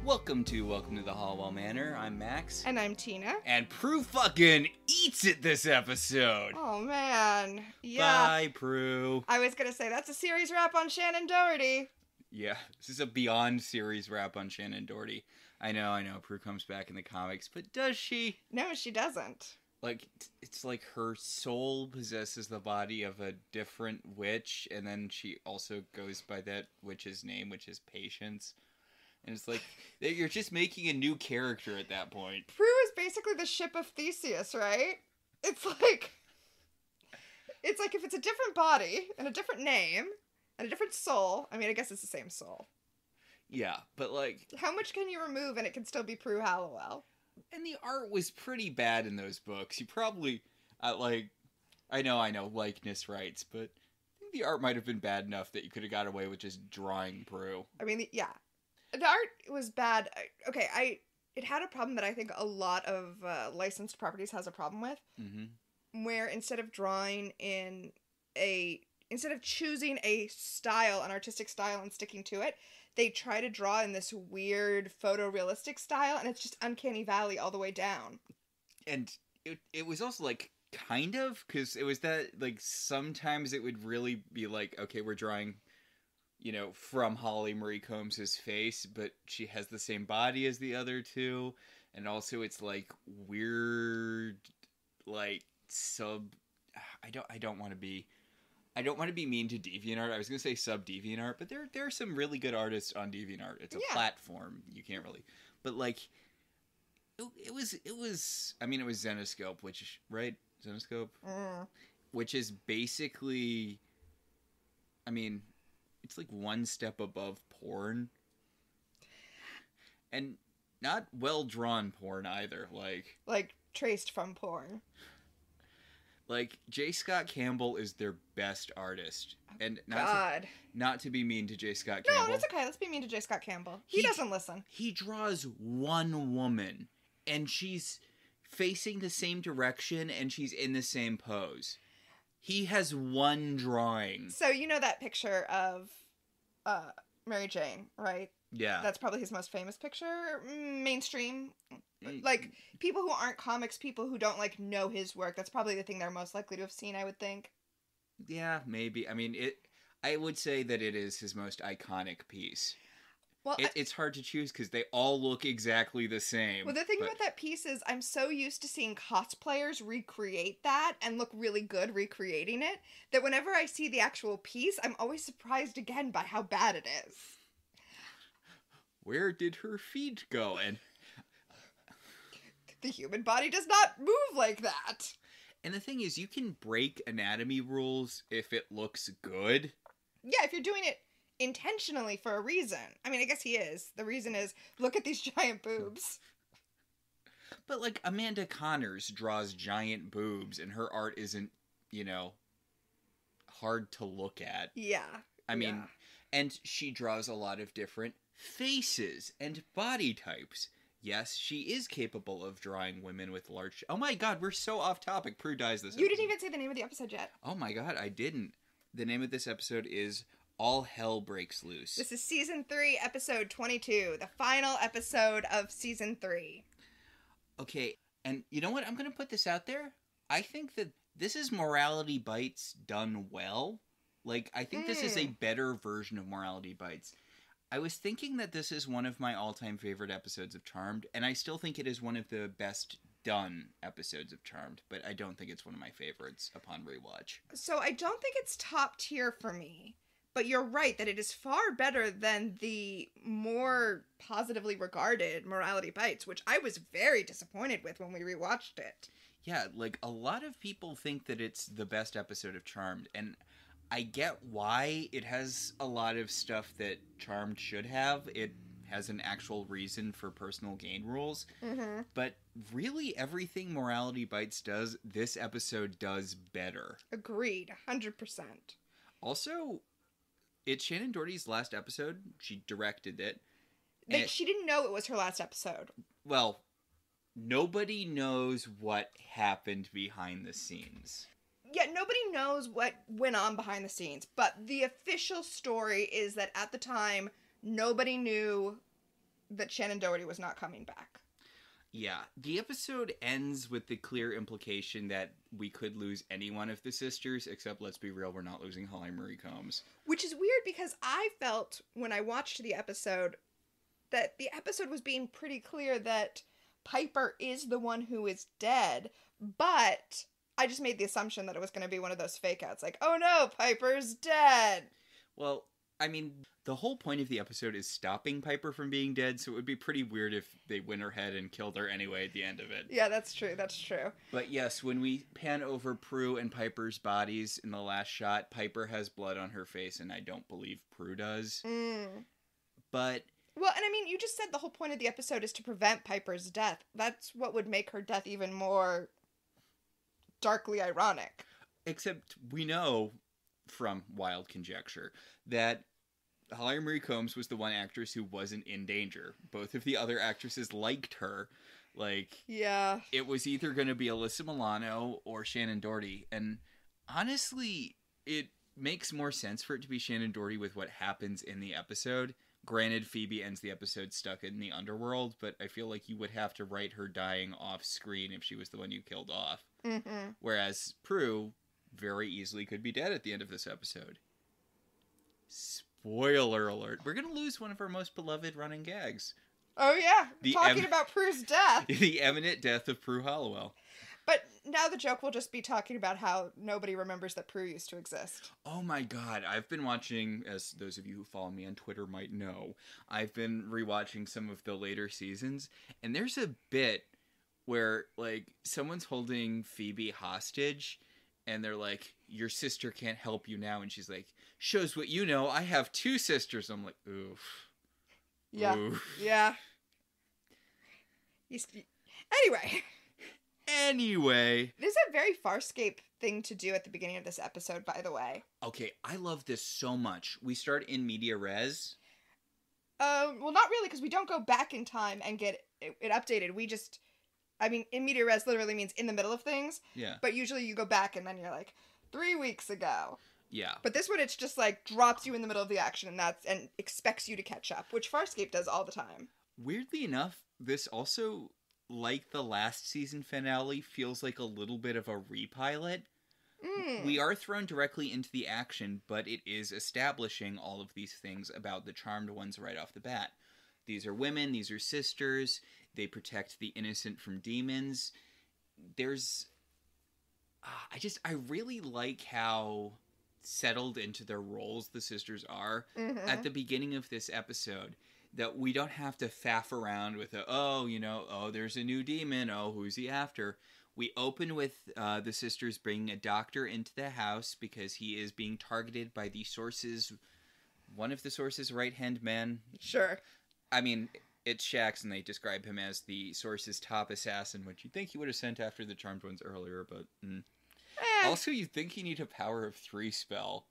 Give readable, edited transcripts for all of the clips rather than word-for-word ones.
Welcome to the Halliwell Manor. I'm Max. And I'm Tina. And Prue fucking eats it this episode. Oh, man. Yeah. Bye, Prue. I was gonna say, that's a series wrap on Shannon Doherty. Yeah, this is a Beyond series wrap on Shannon Doherty. I know, Prue comes back in the comics, but does she? No, she doesn't. Like, it's like her soul possesses the body of a different witch, and then she also goes by that witch's name, which is Patience. And it's like, you're just making a new character at that point. Prue is basically the ship of Theseus, right? It's like if it's a different body, and a different name, and a different soul. I mean, I guess it's the same soul. Yeah, but like... How much can you remove and it can still be Prue Halliwell? And the art was pretty bad in those books. You probably, I know, likeness rights, but I think the art might have been bad enough that you could have got away with just drawing Prue. I mean, yeah. The art was bad. It had a problem that I think a lot of licensed properties has a problem with. Mm-hmm. Where instead of choosing a style, an artistic style, and sticking to it, they try to draw in this weird photorealistic style, and it's just Uncanny Valley all the way down. And it was also, like, kind of, because it was that, like, sometimes it would really be like, okay, we're drawing, from Holly Marie Combs' face, but she has the same body as the other two, and also it's, like, weird, like, I don't want to be mean to DeviantArt. I was going to say sub-DeviantArt, but there are some really good artists on DeviantArt. It's a platform. You can't really... But, like, it was Zenoscope, which... Right? Zenoscope? Which is basically... I mean, it's like one step above porn. And not well-drawn porn, either. Like, traced from porn. Like, J. Scott Campbell is their best artist. And not to be mean to J. Scott Campbell. No, that's okay. Let's be mean to J. Scott Campbell. He doesn't listen. He draws one woman, and she's facing the same direction, and she's in the same pose. He has one drawing. So, you know that picture of Mary Jane, right? Yeah. That's probably his most famous picture. Mainstream. Like, people who aren't comics, people who don't, like, know his work, that's probably the thing they're most likely to have seen, I would think. Yeah, maybe. I mean, I would say that it is his most iconic piece. Well, it's hard to choose because they all look exactly the same. Well, the thing about that piece is I'm so used to seeing cosplayers recreate that and look really good recreating it, that whenever I see the actual piece, I'm always surprised again by how bad it is. Where did her feet go? And... The human body does not move like that. And the thing is, you can break anatomy rules if it looks good. Yeah, if you're doing it intentionally for a reason. I mean, I guess he is. The reason is, look at these giant boobs. But, like, Amanda Connors draws giant boobs, and her art isn't, hard to look at. Yeah. I mean, and she draws a lot of different faces and body types. Yes, she is capable of drawing women with large... Oh my god, we're so off topic. Prue dies this episode. You didn't even say the name of the episode yet. Oh my god, I didn't. The name of this episode is All Hell Breaks Loose. This is Season 3, Episode 22. The final episode of Season 3. Okay, and you know what? I'm going to put this out there. I think that this is Morality Bites done well. Like, I think this is a better version of Morality Bites. I was thinking that this is one of my all-time favorite episodes of Charmed, and I still think it is one of the best done episodes of Charmed, but I don't think it's one of my favorites upon rewatch. So I don't think it's top tier for me, but you're right that it is far better than the more positively regarded Morality Bites, which I was very disappointed with when we rewatched it. Yeah, like, a lot of people think that it's the best episode of Charmed, and I get why. It has a lot of stuff that Charmed should have. It has an actual reason for personal gain rules. Mm-hmm. But really everything Morality Bites does, this episode does better. Agreed. 100%. Also, it's Shannon Doherty's last episode. She directed it. Like, she didn't know it was her last episode. Well, nobody knows what happened behind the scenes. Yeah, nobody knows what went on behind the scenes, but the official story is that at the time, nobody knew that Shannon Doherty was not coming back. Yeah, the episode ends with the clear implication that we could lose any one of the sisters, except, let's be real, we're not losing Holly Marie Combs. Which is weird because I felt when I watched the episode that the episode was being pretty clear that Piper is the one who is dead, but I just made the assumption that it was going to be one of those fake outs, like, oh no, Piper's dead. Well, I mean, the whole point of the episode is stopping Piper from being dead, so it would be pretty weird if they went her head and killed her anyway at the end of it. Yeah, that's true, that's true. But yes, when we pan over Prue and Piper's bodies in the last shot, Piper has blood on her face, and I don't believe Prue does. But... Well, and I mean, you just said the whole point of the episode is to prevent Piper's death. That's what would make her death even more darkly ironic. Except we know from wild conjecture that Holly Marie Combs was the one actress who wasn't in danger. Both of the other actresses liked her. Like, yeah, it was either going to be Alyssa Milano or Shannon Doherty. And honestly, it makes more sense for it to be Shannon Doherty with what happens in the episode. Granted, Phoebe ends the episode stuck in the underworld, but I feel like you would have to write her dying off screen if she was the one you killed off. Mm-hmm. Whereas Prue very easily could be dead at the end of this episode. Spoiler alert. We're going to lose one of our most beloved running gags. Oh yeah, talking about Prue's death. The imminent death of Prue Halliwell. But now the joke will just be talking about how nobody remembers that Prue used to exist. Oh my god, I've been watching, as those of you who follow me on Twitter might know, I've been rewatching some of the later seasons, and there's a bit where, like, someone's holding Phoebe hostage, and they're like, your sister can't help you now, and she's like, shows what you know, I have 2 sisters. I'm like, oof. Yeah, oof. yeah. Anyway. This is a very Farscape thing to do at the beginning of this episode, by the way. Okay, I love this so much. We start in media res. Well, not really, because we don't go back in time and get it updated. We just, I mean, in media res literally means in the middle of things. Yeah. But usually you go back and then you're like, 3 weeks ago. Yeah. But this one, it's just like drops you in the middle of the action and expects you to catch up, which Farscape does all the time. Weirdly enough, this also, like the last season finale, feels like a little bit of a repilot. We are thrown directly into the action, but it is establishing all of these things about the Charmed Ones right off the bat. These are women, these are sisters, they protect the innocent from demons. There's... I really like how settled into their roles the sisters are at the beginning of this episode. That we don't have to faff around with there's a new demon, who's he after? We open with the sisters bringing a doctor into the house because he is being targeted by one of the Source's right-hand men. Sure. I mean, it's Shax, and they describe him as the Source's top assassin, which you'd think he would have sent after the Charmed Ones earlier, but... Also, you'd think he need a power of 3 spell.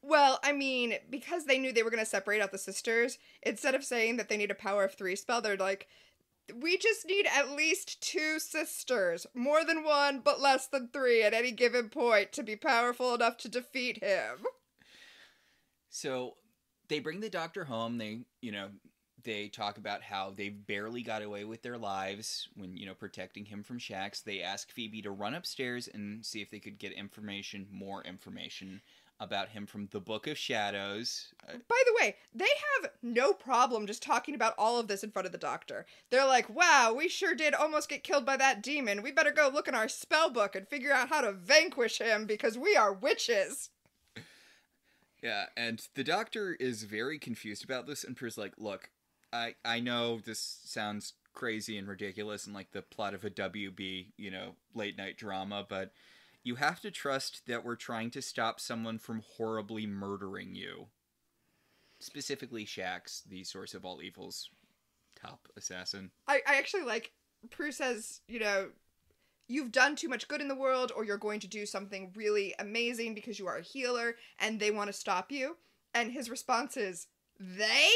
Well, I mean, because they knew they were going to separate out the sisters, instead of saying that they need a power of 3 spell, they're like, we just need at least 2 sisters. More than 1, but less than 3 at any given point to be powerful enough to defeat him. So, they bring the doctor home. They talk about how they barely got away with their lives when, protecting him from Shax. They ask Phoebe to run upstairs and see if they could get more information about him from the Book of Shadows. By the way, they have no problem just talking about all of this in front of the doctor. They're like, wow, we sure did almost get killed by that demon. We better go look in our spell book and figure out how to vanquish him because we are witches. Yeah, and the doctor is very confused about this, and Prue's like, look, I know this sounds crazy and ridiculous and like the plot of a WB, late night drama, but you have to trust that we're trying to stop someone from horribly murdering you. Specifically Shax, the source of all evil's top assassin. I actually like, Prue says, you've done too much good in the world, or you're going to do something really amazing because you are a healer, and they want to stop you. And his response is, they?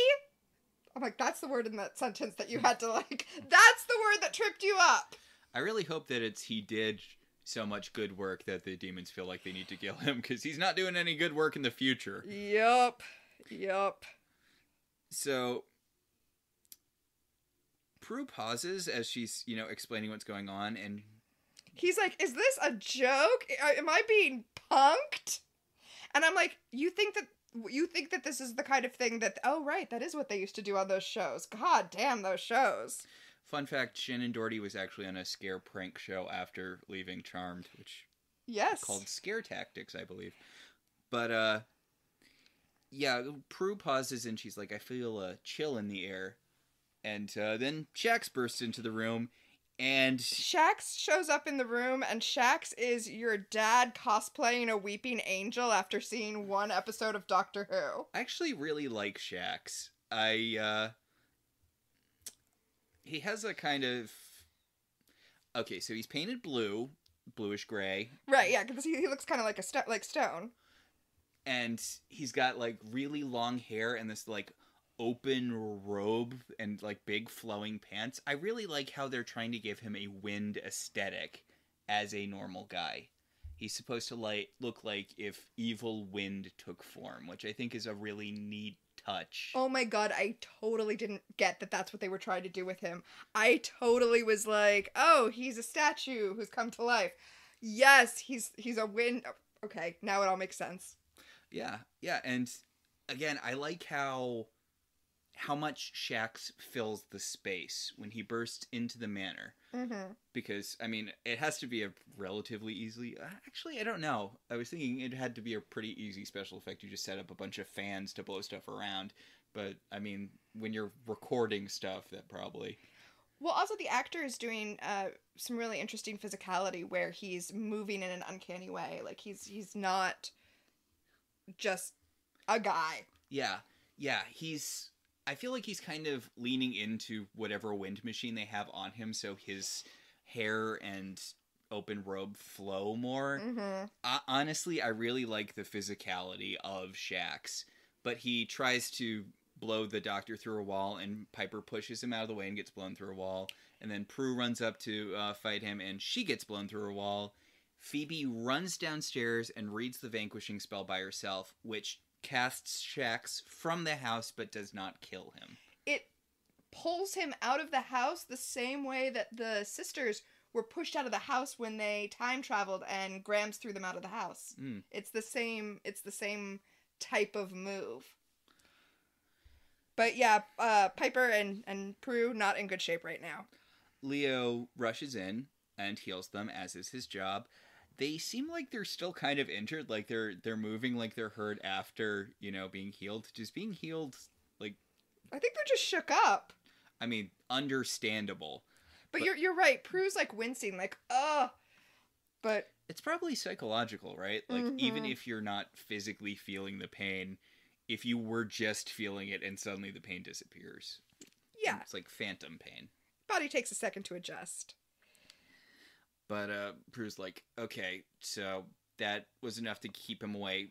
I'm like, that's the word in that sentence that you had to that's the word that tripped you up. I really hope that he did so much good work that the demons feel like they need to kill him, because he's not doing any good work in the future. Yup. So, Prue pauses as she's, explaining what's going on, and he's like, is this a joke? Am I being punked? And I'm like, you think that this is the kind of thing that, oh, right, that is what they used to do on those shows. God damn those shows. Fun fact, Shannon Doherty was actually on a scare prank show after leaving Charmed, which yes, called Scare Tactics, I believe. But, yeah, Prue pauses and she's like, I feel a chill in the air. And then Shax bursts into the room, and Shax shows up in the room, and Shax is your dad cosplaying a weeping angel after seeing one episode of Doctor Who. I actually really like Shax. He has a kind of... Okay, so he's painted blue, bluish gray. Right, yeah, because he looks kind of like stone. And he's got, like, really long hair and this, like, open robe and, like, big flowing pants. I really like how they're trying to give him a wind aesthetic as a normal guy. He's supposed to, look like if evil wind took form, which I think is a really neat touch. Oh my god, I totally didn't get that that's what they were trying to do with him. I totally was like, oh, he's a statue who's come to life. Yes, he's a wind... Okay, now it all makes sense. Yeah, and again, I like how much Shax fills the space when he bursts into the manor. Mm-hmm. Because, I mean, it has to be a relatively easily... Actually, I don't know. I was thinking it had to be a pretty easy special effect. You just set up a bunch of fans to blow stuff around. But, I mean, when you're recording stuff, that probably... Well, also the actor is doing some really interesting physicality where he's moving in an uncanny way. Like, he's not just a guy. Yeah, he's... I feel like he's kind of leaning into whatever wind machine they have on him, so his hair and open robe flow more. Mm-hmm. Honestly, I really like the physicality of Shax, but he tries to blow the Doctor through a wall, and Piper pushes him out of the way and gets blown through a wall, and then Prue runs up to fight him, and she gets blown through a wall. Phoebe runs downstairs and reads the vanquishing spell by herself, which casts Shax from the house but does not kill him. It pulls him out of the house the same way that the sisters were pushed out of the house when they time traveled and Grams threw them out of the house. It's the same type of move. But yeah, Piper and Prue not in good shape right now. Leo rushes in and heals them, as is his job. They seem like they're still kind of injured, like they're moving like they're hurt after, being healed. Just being healed, like... I think they're just shook up. I mean, understandable. But you're right. Prue's like wincing, like, ugh. But... It's probably psychological, right? Like, even if you're not physically feeling the pain, if you were just feeling it and suddenly the pain disappears. Yeah. It's like phantom pain. Body takes a second to adjust. But Prue's like, okay, so that was enough to keep him away.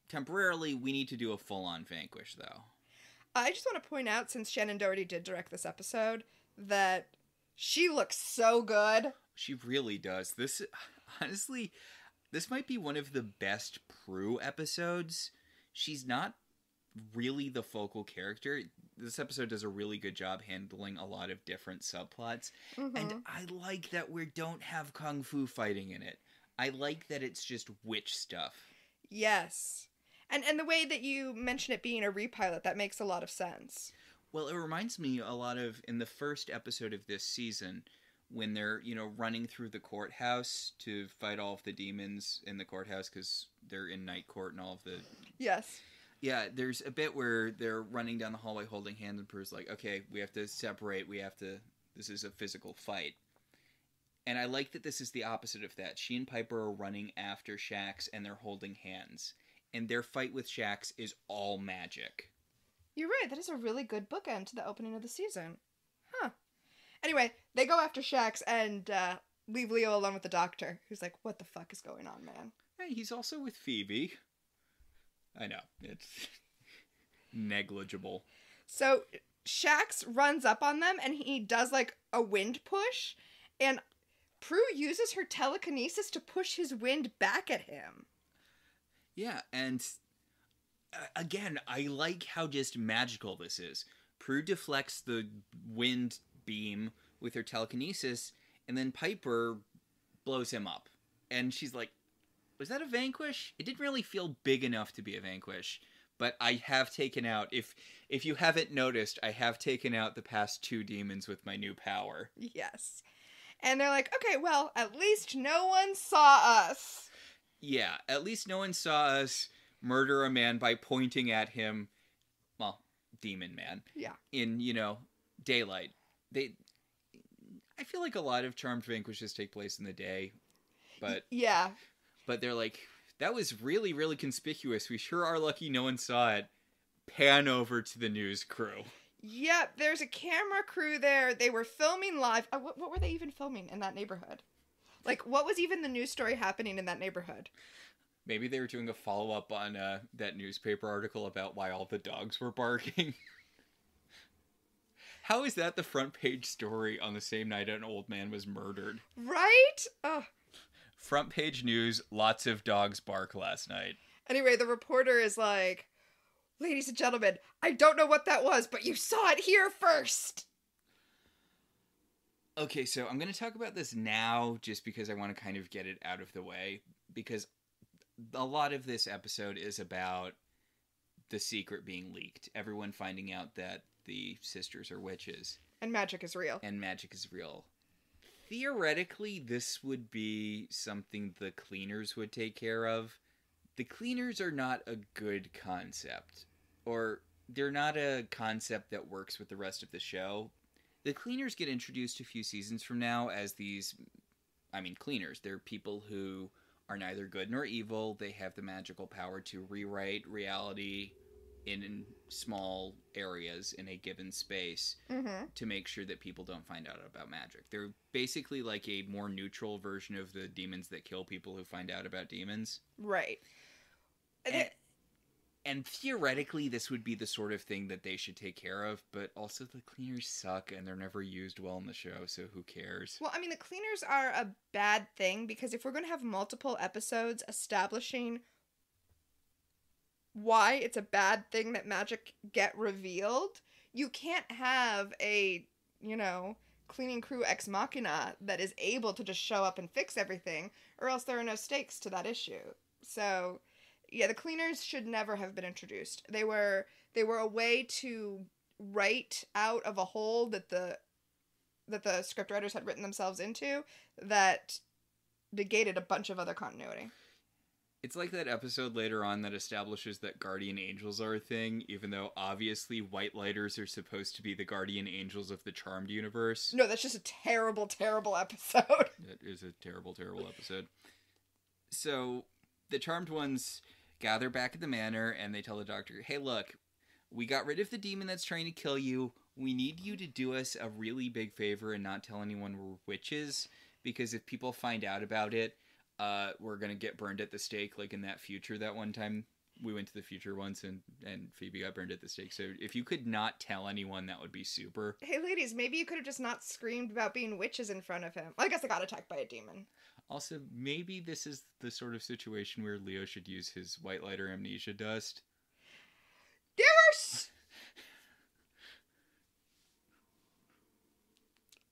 Temporarily, we need to do a full-on vanquish, though. I just want to point out, since Shannon Doherty did direct this episode, that she looks so good. She really does. This, honestly, this might be one of the best Prue episodes. She's not really the focal character. This episode does a really good job handling a lot of different subplots. And I like that we don't have kung fu fighting in it. I like that it's just witch stuff. Yes. And the way that you mention it being a repilot, that makes a lot of sense. Well, it reminds me a lot of, in the first episode of this season, when they're, running through the courthouse to fight all of the demons in the courthouse because they're in night court and all of the... Yes. Yeah, there's a bit where they're running down the hallway holding hands, and Prue's like, okay, we have to separate, this is a physical fight. And I like that this is the opposite of that. She and Piper are running after Shax, and they're holding hands. And their fight with Shax is all magic. You're right, that is a really good bookend to the opening of the season. Huh. Anyway, they go after Shax and leave Leo alone with the Doctor, who's like, what the fuck is going on, man? Hey, he's also with Phoebe. I know, it's negligible. So Shax runs up on them and he does like a wind push, and Prue uses her telekinesis to push his wind back at him. Yeah, and again, I like how just magical this is. Prue deflects the wind beam with her telekinesis, and then Piper blows him up. And she's like, was that a vanquish? It didn't really feel big enough to be a vanquish. But I have taken out, if you haven't noticed, I have taken out the past 2 demons with my new power. Yes. And they're like, okay, well, at least no one saw us. Yeah, at least no one saw us murder a man by pointing at him, well, demon man. Yeah. In, daylight. I feel like a lot of charmed vanquishes take place in the day, but yeah. But they're like, that was really, really conspicuous. We sure are lucky no one saw it. Pan over to the news crew. Yep, there's a camera crew there. They were filming live. What were they even filming in that neighborhood? Like, what was even the news story happening in that neighborhood? Maybe they were doing a follow-up on that newspaper article about why all the dogs were barking. How is that the front page story on the same night an old man was murdered? Right? Ugh. Front page news, lots of dogs bark last night. Anyway, the reporter is like, ladies and gentlemen, I don't know what that was, but you saw it here first. Okay, so I'm going to talk about this now just because I want to kind of get it out of the way. Because a lot of this episode is about the secret being leaked. Everyone finding out that the sisters are witches. And magic is real. Theoretically, this would be something the cleaners would take care of. The cleaners are not a good concept. Or they're not a concept that works with the rest of the show. The cleaners get introduced a few seasons from now as cleaners. They're people who are neither good nor evil. They have the magical power to rewrite reality in small areas in a given space to make sure that people don't find out about magic. They're basically like a more neutral version of the demons that kill people who find out about demons. Right. And theoretically, this would be the sort of thing that they should take care of, but also the cleaners suck and they're never used well in the show, so who cares? Well, I mean, the cleaners are a bad thing because if we're going to have multiple episodes establishing why it's a bad thing that magic get revealed, you can't have a, cleaning crew ex machina that is able to just show up and fix everything, or else there are no stakes to that issue. So, yeah, the cleaners should never have been introduced. They were a way to write out of a hole that the scriptwriters had written themselves into that negated a bunch of other continuity. It's like that episode later on that establishes that guardian angels are a thing, even though obviously white lighters are supposed to be the guardian angels of the Charmed universe. No, that's just a terrible, terrible episode. That is a terrible, terrible episode. So, the Charmed ones gather back at the manor, and they tell the doctor, hey, look, we got rid of the demon that's trying to kill you. We need you to do us a really big favor and not tell anyone we're witches, because if people find out about it, we're going to get burned at the stake, like in that future that one time. We went to the future once, and Phoebe got burned at the stake. So if you could not tell anyone, that would be super. Hey, ladies, maybe you could have just not screamed about being witches in front of him. Well, I guess I got attacked by a demon. Also, maybe this is the sort of situation where Leo should use his white lighter amnesia dust.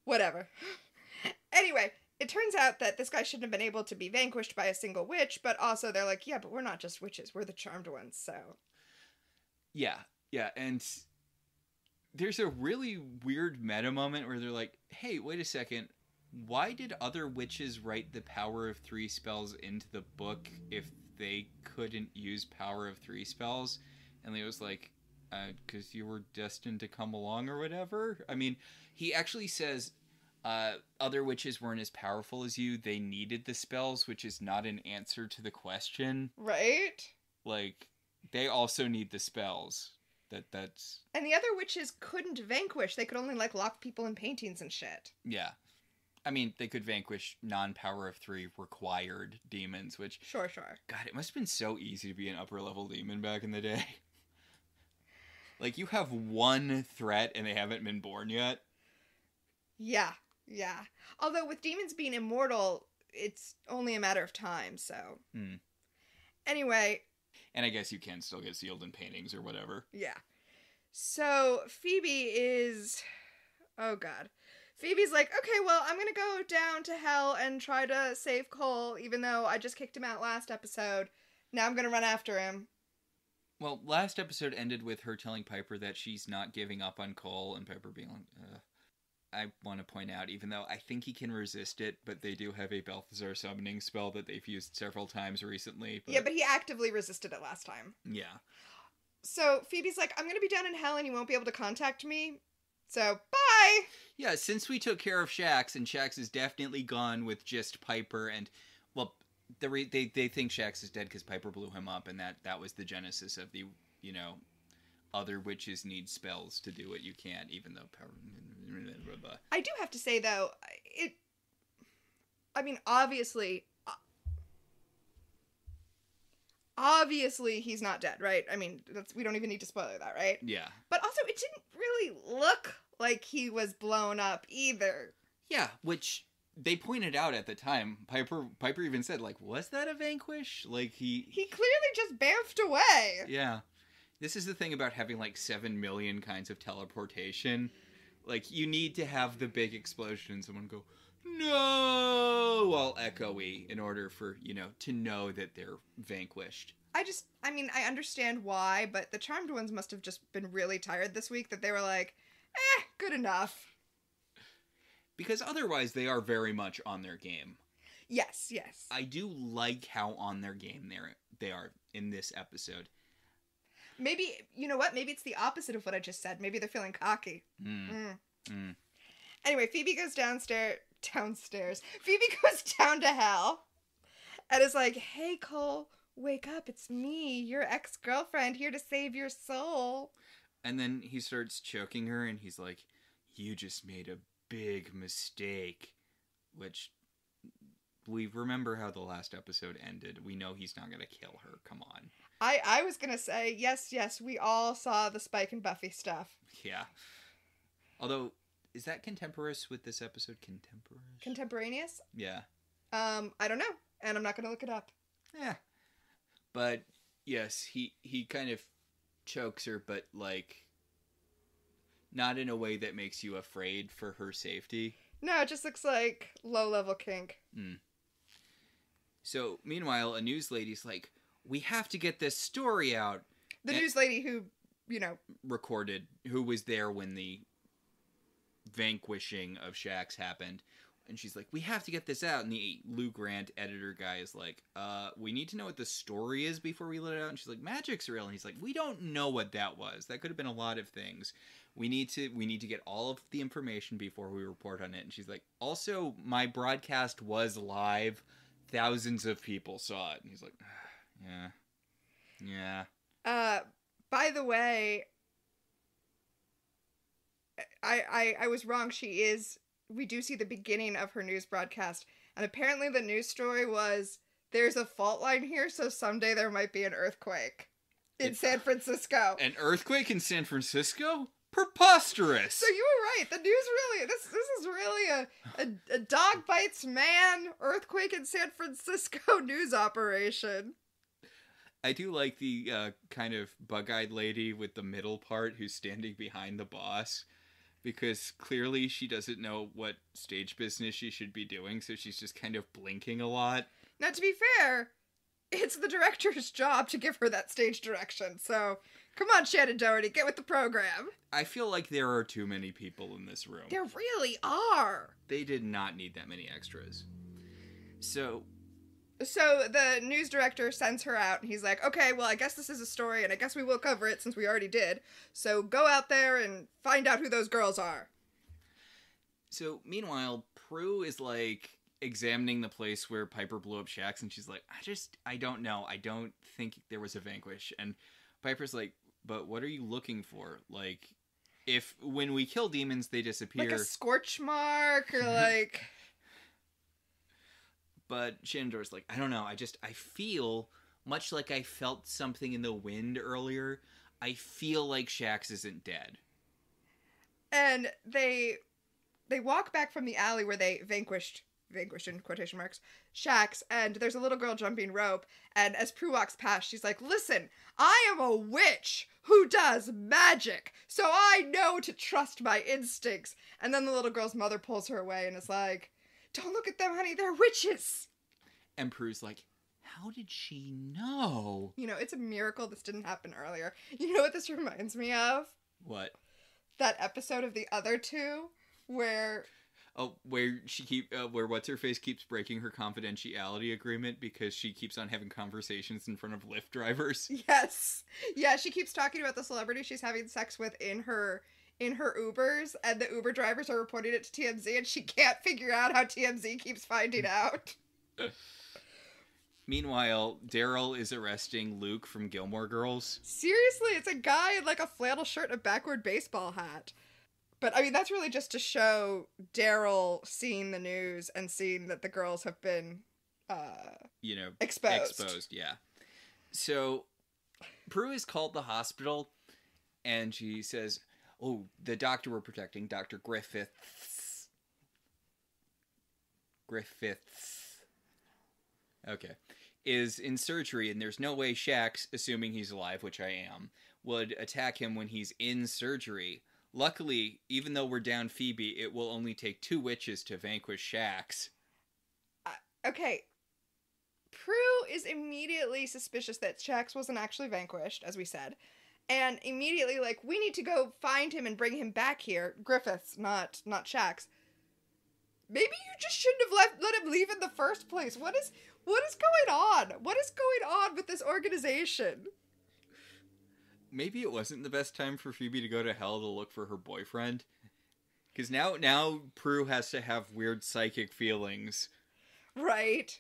Whatever. Anyway, it turns out that this guy shouldn't have been able to be vanquished by a single witch, but also they're like, yeah, but we're not just witches, we're the charmed ones, so. Yeah, and there's a really weird meta moment where they're like, hey, wait a second, why did other witches write the Power of 3 spells into the book if they couldn't use Power of 3 spells? And Leo's like, because you were destined to come along or whatever? I mean, he actually says other witches weren't as powerful as you. They needed the spells, which is not an answer to the question. Right? Like, they also need the spells. That's... And the other witches couldn't vanquish. They could only, lock people in paintings and shit. Yeah. I mean, they could vanquish non-Power of 3 required demons, which... Sure. God, it must have been so easy to be an upper-level demon back in the day. Like, you have one threat and they haven't been born yet. Yeah. Although with demons being immortal, it's only a matter of time, so... Anyway... And I guess you can still get sealed in paintings or whatever. Yeah. So, Phoebe is... Oh, God. Phoebe's like, okay, well, I'm gonna go down to hell and try to save Cole, even though I just kicked him out last episode. Now I'm gonna run after him. Well, last episode ended with her telling Piper that she's not giving up on Cole, and Piper being like, I want to point out, even though I think he can resist it, but they do have a Balthazar summoning spell that they've used several times recently. Yeah, but he actively resisted it last time. Yeah. So Phoebe's like, I'm going to be down in hell and you won't be able to contact me. So, bye! Yeah, since we took care of Shax, and Shax is definitely gone with just Piper, and, well, they think Shax is dead because Piper blew him up, and that was the genesis of the, other witches need spells to do what you can't, even though I do have to say, though, obviously he's not dead, right? I mean, we don't even need to spoiler that, right? Yeah. But also, it didn't really look like he was blown up either. Yeah, which they pointed out at the time. Piper even said, like, was that a vanquish? Like, he clearly just bamfed away. Yeah. This is the thing about having, like, 7 million kinds of teleportation. Like, you need to have the big explosion and someone go, no, all echoey, in order for, to know that they're vanquished. I understand why, but the Charmed ones must have just been really tired this week that they were like, good enough. Because otherwise they are very much on their game. Yes. I do like how on their game they are in this episode. Maybe, you know what? Maybe it's the opposite of what I just said. Maybe they're feeling cocky. Anyway, Phoebe goes downstairs. Phoebe goes down to hell and is like, hey, Cole, wake up. It's me, your ex-girlfriend, here to save your soul. And then he starts choking her and he's like, you just made a big mistake. Which, we remember how the last episode ended. We know he's not going to kill her. Come on. I was going to say, yes, we all saw the Spike and Buffy stuff. Yeah. Although, is that contemporaneous with this episode? Contemporaneous? Yeah. I don't know. And I'm not going to look it up. Yeah. But, yes, he kind of chokes her, but, like, not in a way that makes you afraid for her safety. No, it just looks like low-level kink. So, meanwhile, a news lady's like, we have to get this story out. The news lady who, recorded, who was there when the vanquishing of Shax happened. And she's like, we have to get this out. And the Lou Grant editor guy is like, we need to know what the story is before we let it out. And she's like, magic's real. And he's like, we don't know what that was. That could have been a lot of things. We need to get all of the information before we report on it. And she's like, also, my broadcast was live. Thousands of people saw it. And he's like, yeah. By the way, I was wrong. We do see the beginning of her news broadcast. And apparently the news story was, there's a fault line here, so someday there might be an earthquake in San Francisco. An earthquake in San Francisco? Preposterous! So you were right. The news really, this is really a dog bites man earthquake in San Francisco news operation. I do like the kind of bug-eyed lady with the middle part who's standing behind the boss. Because clearly she doesn't know what stage business she should be doing, so she's just kind of blinking a lot. Now, to be fair, it's the director's job to give her that stage direction, so come on, Shannon Doherty, get with the program. I feel like there are too many people in this room. There really are. They did not need that many extras. So the news director sends her out, and he's like, okay, well, I guess this is a story, and I guess we will cover it since we already did. So go out there and find out who those girls are. So, meanwhile, Prue is, like, examining the place where Piper blew up Shax, and she's like, I don't know. I don't think there was a vanquish. And Piper's like, but what are you looking for? Like, if when we kill demons, they disappear. Like a scorch mark, or like... But Shandor's like, I don't know, I feel, much like I felt something in the wind earlier, I feel like Shax isn't dead. And they walk back from the alley where they vanquished vanquished in quotation marks, shacks, and there's a little girl jumping rope, and as Prue walks past, she's like, listen, I am a witch who does magic, so I know to trust my instincts. And then the little girl's mother pulls her away and is like, don't look at them, honey, they're witches. And Prue's like, how did she know? You know, it's a miracle this didn't happen earlier. You know what this reminds me of? What? That episode of The Other Two where... Oh, where what's-her-face keeps breaking her confidentiality agreement because she keeps on having conversations in front of Lyft drivers. Yes. Yeah, she keeps talking about the celebrity she's having sex with in her Ubers, and the Uber drivers are reporting it to TMZ, and she can't figure out how TMZ keeps finding out. Meanwhile, Daryl is arresting Luke from Gilmore Girls. Seriously, it's a guy in like a flannel shirt and a backward baseball hat. But, I mean, that's really just to show Daryl seeing the news and seeing that the girls have been, exposed. Yeah. So, Prue is called the hospital, and she says, oh, the doctor we're protecting, Dr. Griffiths. Okay. Is in surgery, and there's no way Shax, assuming he's alive, which I am, would attack him when he's in surgery. Luckily, even though we're down Phoebe, it will only take 2 witches to vanquish Shax. Okay. Prue is immediately suspicious that Shax wasn't actually vanquished, as we said. And immediately, like, we need to go find him and bring him back here. Griffiths, not Shax. Maybe you just shouldn't have let him leave in the first place. What is going on? What is going on with this organization? Maybe it wasn't the best time for Phoebe to go to hell to look for her boyfriend. Because now Prue has to have weird psychic feelings. Right.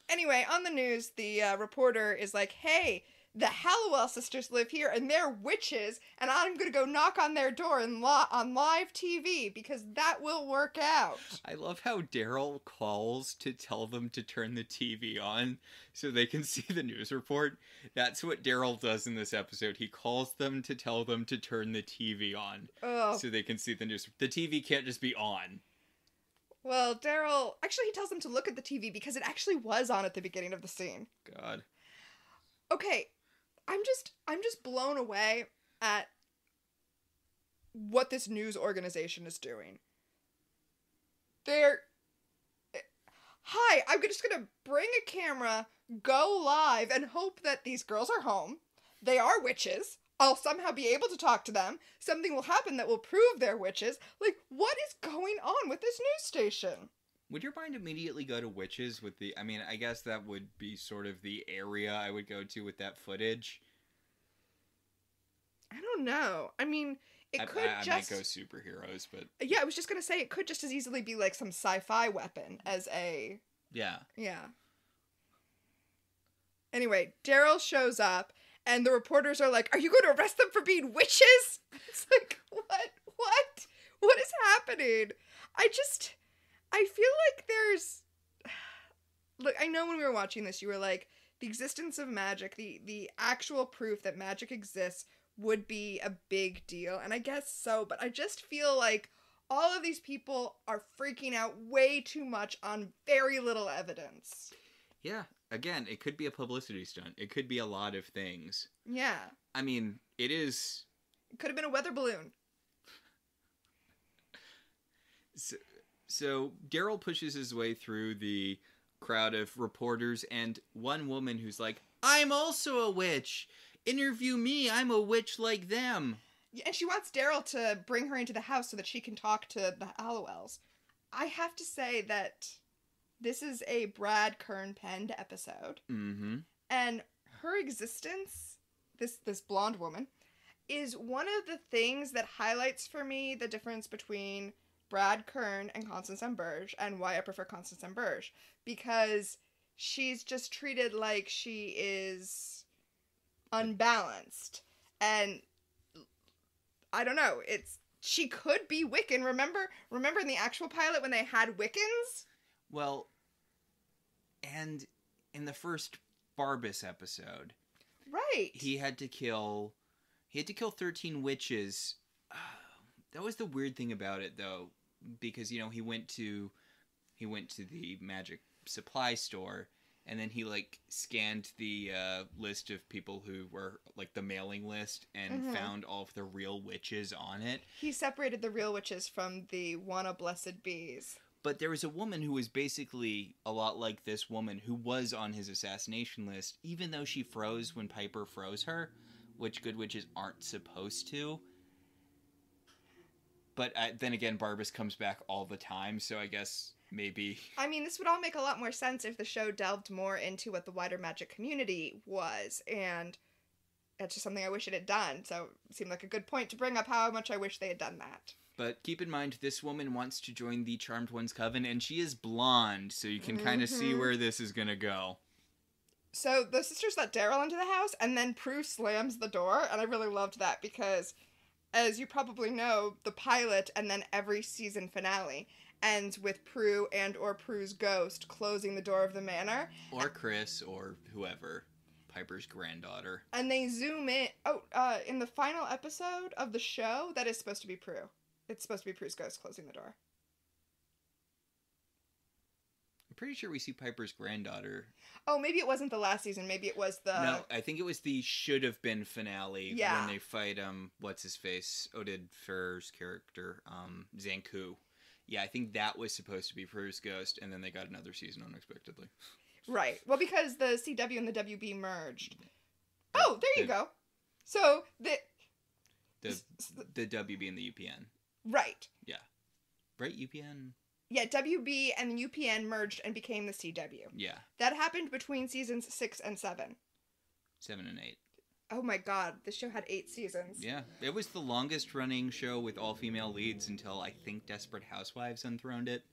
Anyway, on the news, the reporter is like, hey, the Halliwell sisters live here, and they're witches, and I'm going to go knock on their door on live TV, because that will work out. I love how Daryl calls to tell them to turn the TV on so they can see the news report. That's what Daryl does in this episode. He calls them to tell them to turn the TV on so they can see the news. The TV can't just be on. Well, Daryl... Actually, he tells them to look at the TV, because it actually was on at the beginning of the scene. God. Okay, I'm just blown away at what this news organization is doing. Hi, I'm just gonna bring a camera, go live, and hope that these girls are home. They are witches. I'll somehow be able to talk to them. Something will happen that will prove they're witches. Like, what is going on with this news station? Would your mind immediately go to witches with the... I mean, I guess that would be sort of the area I would go to with that footage. I don't know. I mean, I might go superheroes, but... Yeah, I was just gonna say, it could just as easily be like some sci-fi weapon as a... Yeah. Yeah. Anyway, Daryl shows up, and the reporters are like, are you going to arrest them for being witches? It's like, what? What is happening? I feel like there's... Look, I know when we were watching this, you were like, the existence of magic, the actual proof that magic exists would be a big deal. And I guess so, but I just feel like all of these people are freaking out way too much on very little evidence. Yeah. Again, it could be a publicity stunt. It could be a lot of things. Yeah. I mean, it is... It could have been a weather balloon. So Daryl pushes his way through the crowd of reporters and one woman who's like, I'm also a witch. Interview me. I'm a witch like them. And she wants Daryl to bring her into the house so that she can talk to the Halliwells. I have to say that this is a Brad Kern-penned episode. Mm-hmm. And her existence, this blonde woman, is one of the things that highlights for me the difference between Brad Kern and Constance Amberge, and why I prefer Constance Amberge. Because she's just treated like she is unbalanced. And I don't know, she could be Wiccan. Remember in the actual pilot when they had Wiccans? Well, and in the first Barbas episode, right, he had to kill 13 witches. That was the weird thing about it, though, because he went to he went to the magic supply store, and then he, like, scanned the list of people who were, like, the mailing list, and found all of the real witches on it. He separated the real witches from the wanna blessed bees. But there was a woman who was basically a lot like this woman who was on his assassination list, even though she froze when Piper froze her, which good witches aren't supposed to. But then again, Barbas comes back all the time, so I guess maybe... I mean, this would all make a lot more sense if the show delved more into what the wider magic community was, and that's just something I wish it had done, so it seemed like a good point to bring up how much I wish they had done that. But keep in mind, this woman wants to join the Charmed One's coven, and she is blonde, so you can kind of see where this is gonna go. So the sisters let Daryl into the house, and then Prue slams the door, and I really loved that because, as you probably know, the pilot and then every season finale ends with Prue and or Prue's ghost closing the door of the manor. Or Chris, or whoever. Piper's granddaughter. And they zoom in. In the final episode of the show, that is supposed to be Prue. It's supposed to be Prue's ghost closing the door. I'm pretty sure we see Piper's granddaughter. Oh, maybe it wasn't the last season. Maybe it was the... No, I think it was the should-have-been finale when they fight, what's-his-face? Oded Fehr's character, Zanku. Yeah, I think that was supposed to be Prue's ghost, and then they got another season unexpectedly. Right. Well, because the CW and the WB merged. Oh, there you go. So, the WB and the UPN. Right. Yeah. Right, UPN? Yeah, WB and the UPN merged and became the CW. Yeah. That happened between seasons 6 and 7. 7 and 8. Oh my god, this show had 8 seasons. Yeah. It was the longest running show with all female leads until I think Desperate Housewives enthroned it.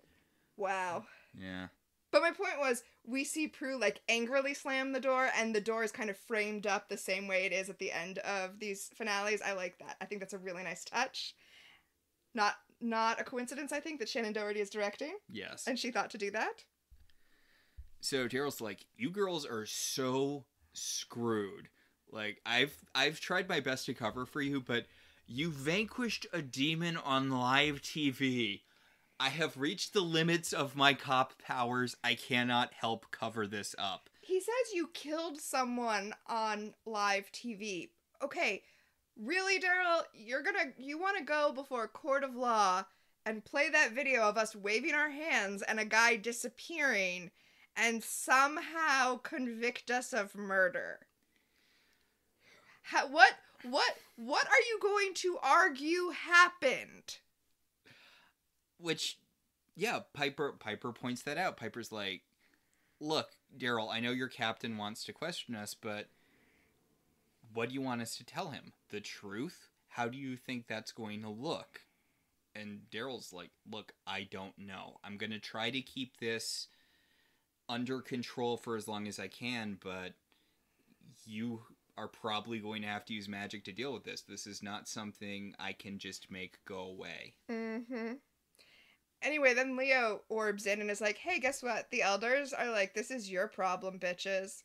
Wow. Yeah. But my point was, we see Prue, like, angrily slam the door, and the door is kind of framed up the same way it is at the end of these finales. I like that. I think that's a really nice touch. Not a coincidence, I think, that Shannon Doherty is directing. Yes. And she thought to do that. So Daryl's like, you girls are so screwed. Like, I've tried my best to cover for you, but you vanquished a demon on live TV. I have reached the limits of my cop powers. I cannot help cover this up. He says you killed someone on live TV. Okay, really, Daryl? You want to go before a court of law and play that video of us waving our hands and a guy disappearing and somehow convict us of murder? What are you going to argue happened? Which, yeah, Piper points that out. Piper's like, look, Daryl, I know your captain wants to question us, but what do you want us to tell him? The truth? How do you think that's going to look? And Daryl's like, look, I don't know. I'm going to try to keep this under control for as long as I can, but you are probably going to have to use magic to deal with this. This is not something I can just make go away. Mm-hmm. Anyway, then Leo orbs in and is like, hey, guess what? The elders are like, this is your problem, bitches.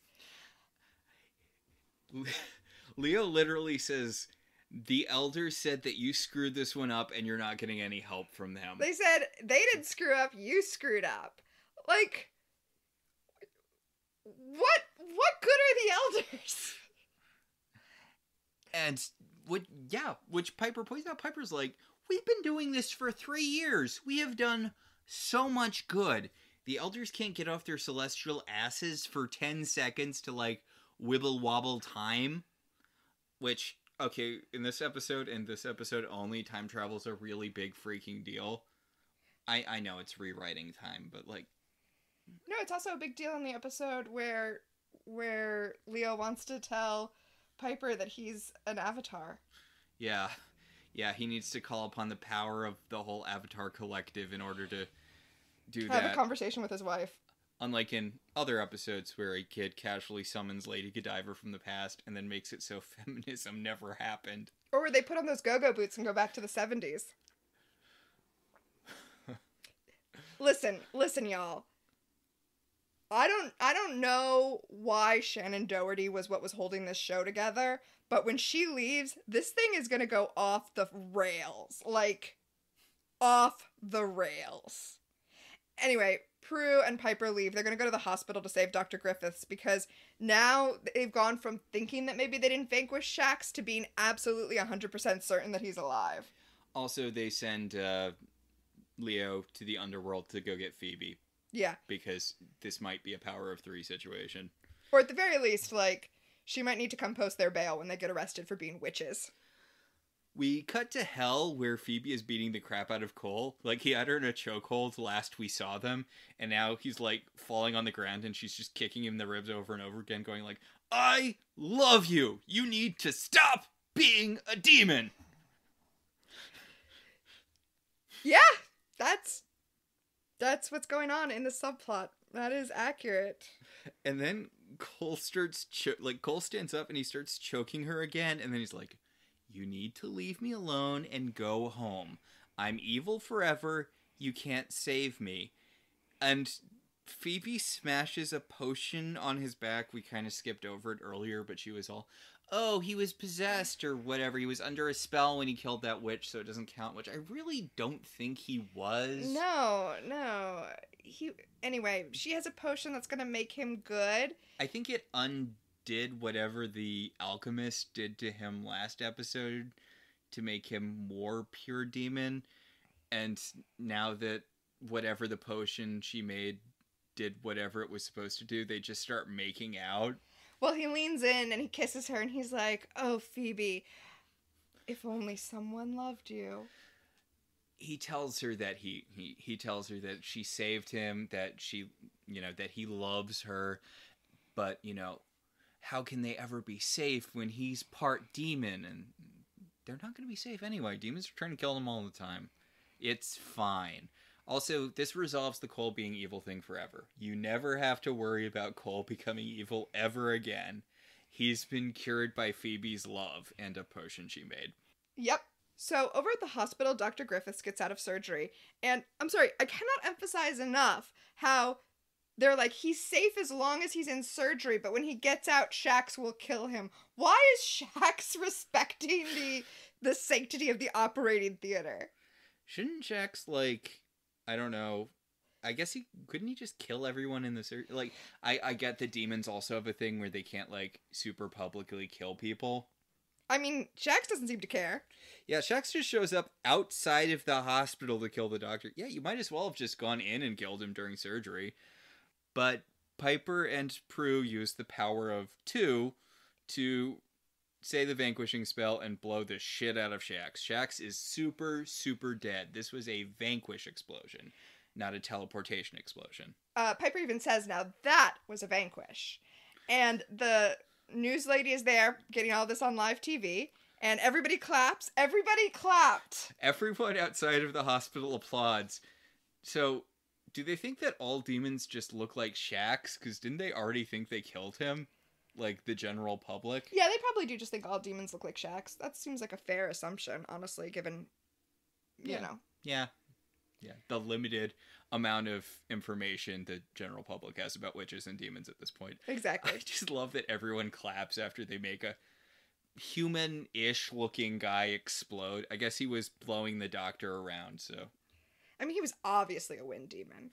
Leo literally says, the elders said that you screwed this one up and you're not getting any help from them. They said, they didn't screw up, you screwed up. Like, what good are the elders? And, which Piper points out, Piper's like, we've been doing this for 3 years. We have done so much good. The elders can't get off their celestial asses for 10 seconds to, like, wibble-wobble time. Which, okay, in this episode, and this episode only, time travel's a really big freaking deal. I know it's rewriting time, but, like... No, it's also a big deal in the episode where Leo wants to tell Piper that he's an avatar. Yeah. Yeah, he needs to call upon the power of the whole Avatar collective in order to do that. Have a conversation with his wife. Unlike in other episodes where a kid casually summons Lady Godiva from the past and then makes it so feminism never happened. Or where they put on those go-go boots and go back to the 70s. Listen, y'all. I don't know why Shannon Doherty was what was holding this show together, but when she leaves, this thing is gonna go off the rails. Like, off the rails. Anyway, Prue and Piper leave. They're going to go to the hospital to save Dr. Griffiths because now they've gone from thinking that maybe they didn't vanquish Shax to being absolutely 100% certain that he's alive. Also, they send Leo to the underworld to go get Phoebe. Yeah. Because this might be a power of 3 situation. Or at the very least, like, she might need to come post their bail when they get arrested for being witches. We cut to hell where Phoebe is beating the crap out of Cole. Like, he had her in a chokehold last we saw them, and now he's, like, falling on the ground, and she's just kicking him in the ribs over and over again, going like, I love you! You need to stop being a demon! Yeah! That's what's going on in the subplot. That is accurate. And then Cole starts, Cole stands up and he starts choking her again, and then he's like, you need to leave me alone and go home. I'm evil forever. You can't save me. And Phoebe smashes a potion on his back. We kind of skipped over it earlier, but she was all, oh, he was possessed or whatever. He was under a spell when he killed that witch, so it doesn't count, which I really don't think he was. No. Anyway, she has a potion that's going to make him good. I think it undid whatever the alchemist did to him last episode to make him more pure demon. And now that whatever the potion she made did whatever it was supposed to do, they just start making out. Well, he leans in and he kisses her and he's like, oh, Phoebe, if only someone loved you. He tells her that he tells her that she saved him, that she, that he loves her, but, how can they ever be safe when he's part demon? And they're not going to be safe anyway. Demons are trying to kill them all the time. It's fine. Also, this resolves the Cole being evil thing forever. You never have to worry about Cole becoming evil ever again. He's been cured by Phoebe's love and a potion she made. Yep. So, over at the hospital, Dr. Griffiths gets out of surgery. And, I'm sorry, I cannot emphasize enough how they're like, he's safe as long as he's in surgery, but when he gets out, Shax will kill him. Why is Shax respecting the sanctity of the operating theater? Shouldn't Shax, I don't know, I guess couldn't he just kill everyone in the surgery? I get the demons also have a thing where they can't, super publicly kill people. I mean, Shax doesn't seem to care. Yeah, Shax just shows up outside of the hospital to kill the doctor. Yeah, you might as well have just gone in and killed him during surgery. But Piper and Prue use the power of 2 to say the vanquishing spell and blow the shit out of Shax. Shax is super, super dead. This was a vanquish explosion, not a teleportation explosion. Piper even says now that was a vanquish. And the news lady is there getting all this on live TV, and everybody claps. Everybody clapped. Everyone outside of the hospital applauds. So, do they think that all demons just look like Shax? Because didn't they already think they killed him? The general public? Yeah, they probably do just think all demons look like Shax. That seems like a fair assumption, honestly, given, you know. Yeah. The limited amount of information the general public has about witches and demons at this point. Exactly. I just love that everyone claps after they make a human-ish looking guy explode. I guess he was blowing the doctor around, so. I mean, he was obviously a wind demon.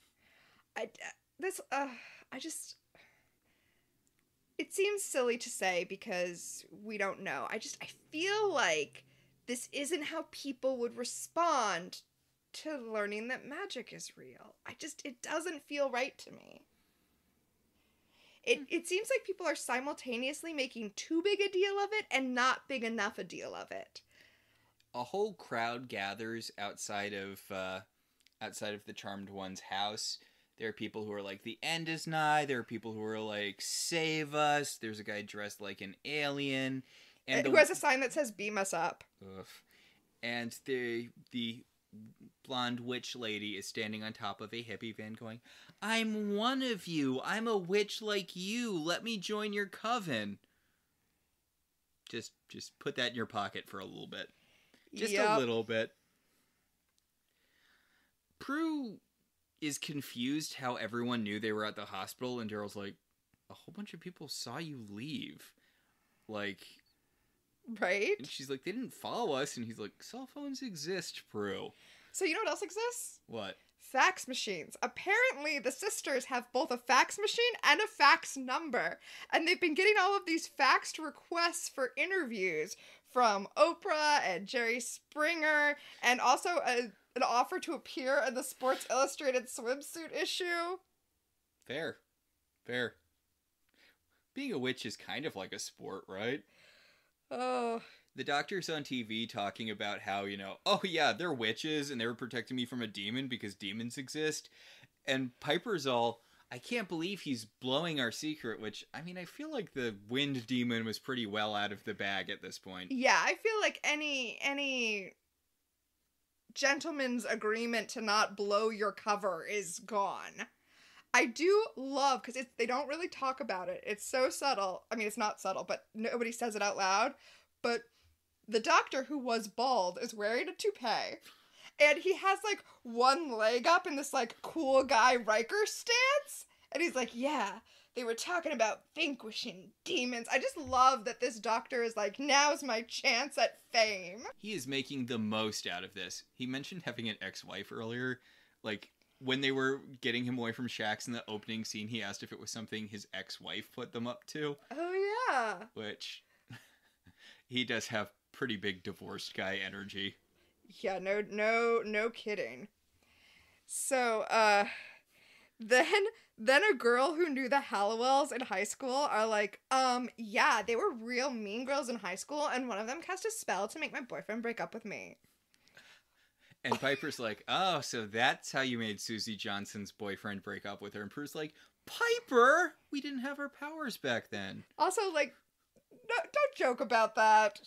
It seems silly to say because we don't know. I feel like this isn't how people would respond to learning that magic is real. It doesn't feel right to me. It seems like people are simultaneously making too big a deal of it and not big enough a deal of it. A whole crowd gathers outside of the Charmed One's house. There are people who are like, the end is nigh. There are people who are like, save us. There's a guy dressed like an alien. And who has a sign that says, beam us up. Ugh. And the blonde witch lady is standing on top of a hippie van going, I'm one of you. I'm a witch like you. Let me join your coven. Just put that in your pocket for a little bit. Just a little bit. Prue is confused how everyone knew they were at the hospital, and Daryl's like, a whole bunch of people saw you leave. Right? And she's like, they didn't follow us, and he's like, cell phones exist, Prue. So you know what else exists? What? Fax machines. Apparently, the sisters have both a fax machine and a fax number. And they've been getting all of these faxed requests for interviews from Oprah and Jerry Springer, and also an offer to appear in the Sports Illustrated swimsuit issue. Fair. Being a witch is kind of like a sport, right? Oh. The doctor's on TV talking about how, oh yeah, they're witches and they were protecting me from a demon because demons exist. And Piper's all, I can't believe he's blowing our secret, which, I mean, I feel like the wind demon was pretty well out of the bag at this point. Yeah, I feel like any gentleman's agreement to not blow your cover is gone. I do love, because they don't really talk about it. It's so subtle. I mean, it's not subtle, but nobody says it out loud. But the doctor, who was bald, is wearing a toupee. And he has, like, one leg up in this, like, cool guy Riker stance. And he's like, yeah, they were talking about vanquishing demons. I just love that this doctor is like, now's my chance at fame. He is making the most out of this. He mentioned having an ex-wife earlier. Like, when they were getting him away from Shax in the opening scene, he asked if it was something his ex-wife put them up to. Oh, yeah. Which, he does have pretty big divorced guy energy. Yeah, no kidding. So, then a girl who knew the Halliwells in high school are like, yeah, they were real mean girls in high school, and one of them cast a spell to make my boyfriend break up with me. And Piper's like, oh, so that's how you made Susie Johnson's boyfriend break up with her. And Prue's like, Piper, we didn't have our powers back then. Also, like, no, don't joke about that.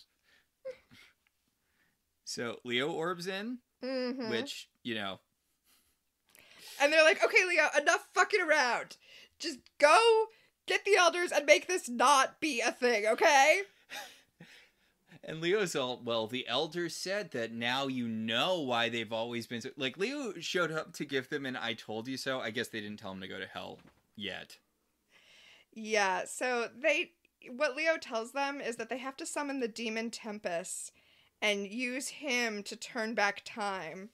So Leo orbs in, which, And they're like, okay, Leo, enough fucking around. Just go get the elders and make this not be a thing, okay? And Leo's all, well, the elders said that now you know why they've always been so... Like, Leo showed up to give them an I told you so. I guess they didn't tell him to go to hell yet. Yeah, so what Leo tells them is that they have to summon the demon Tempest and use him to turn back time.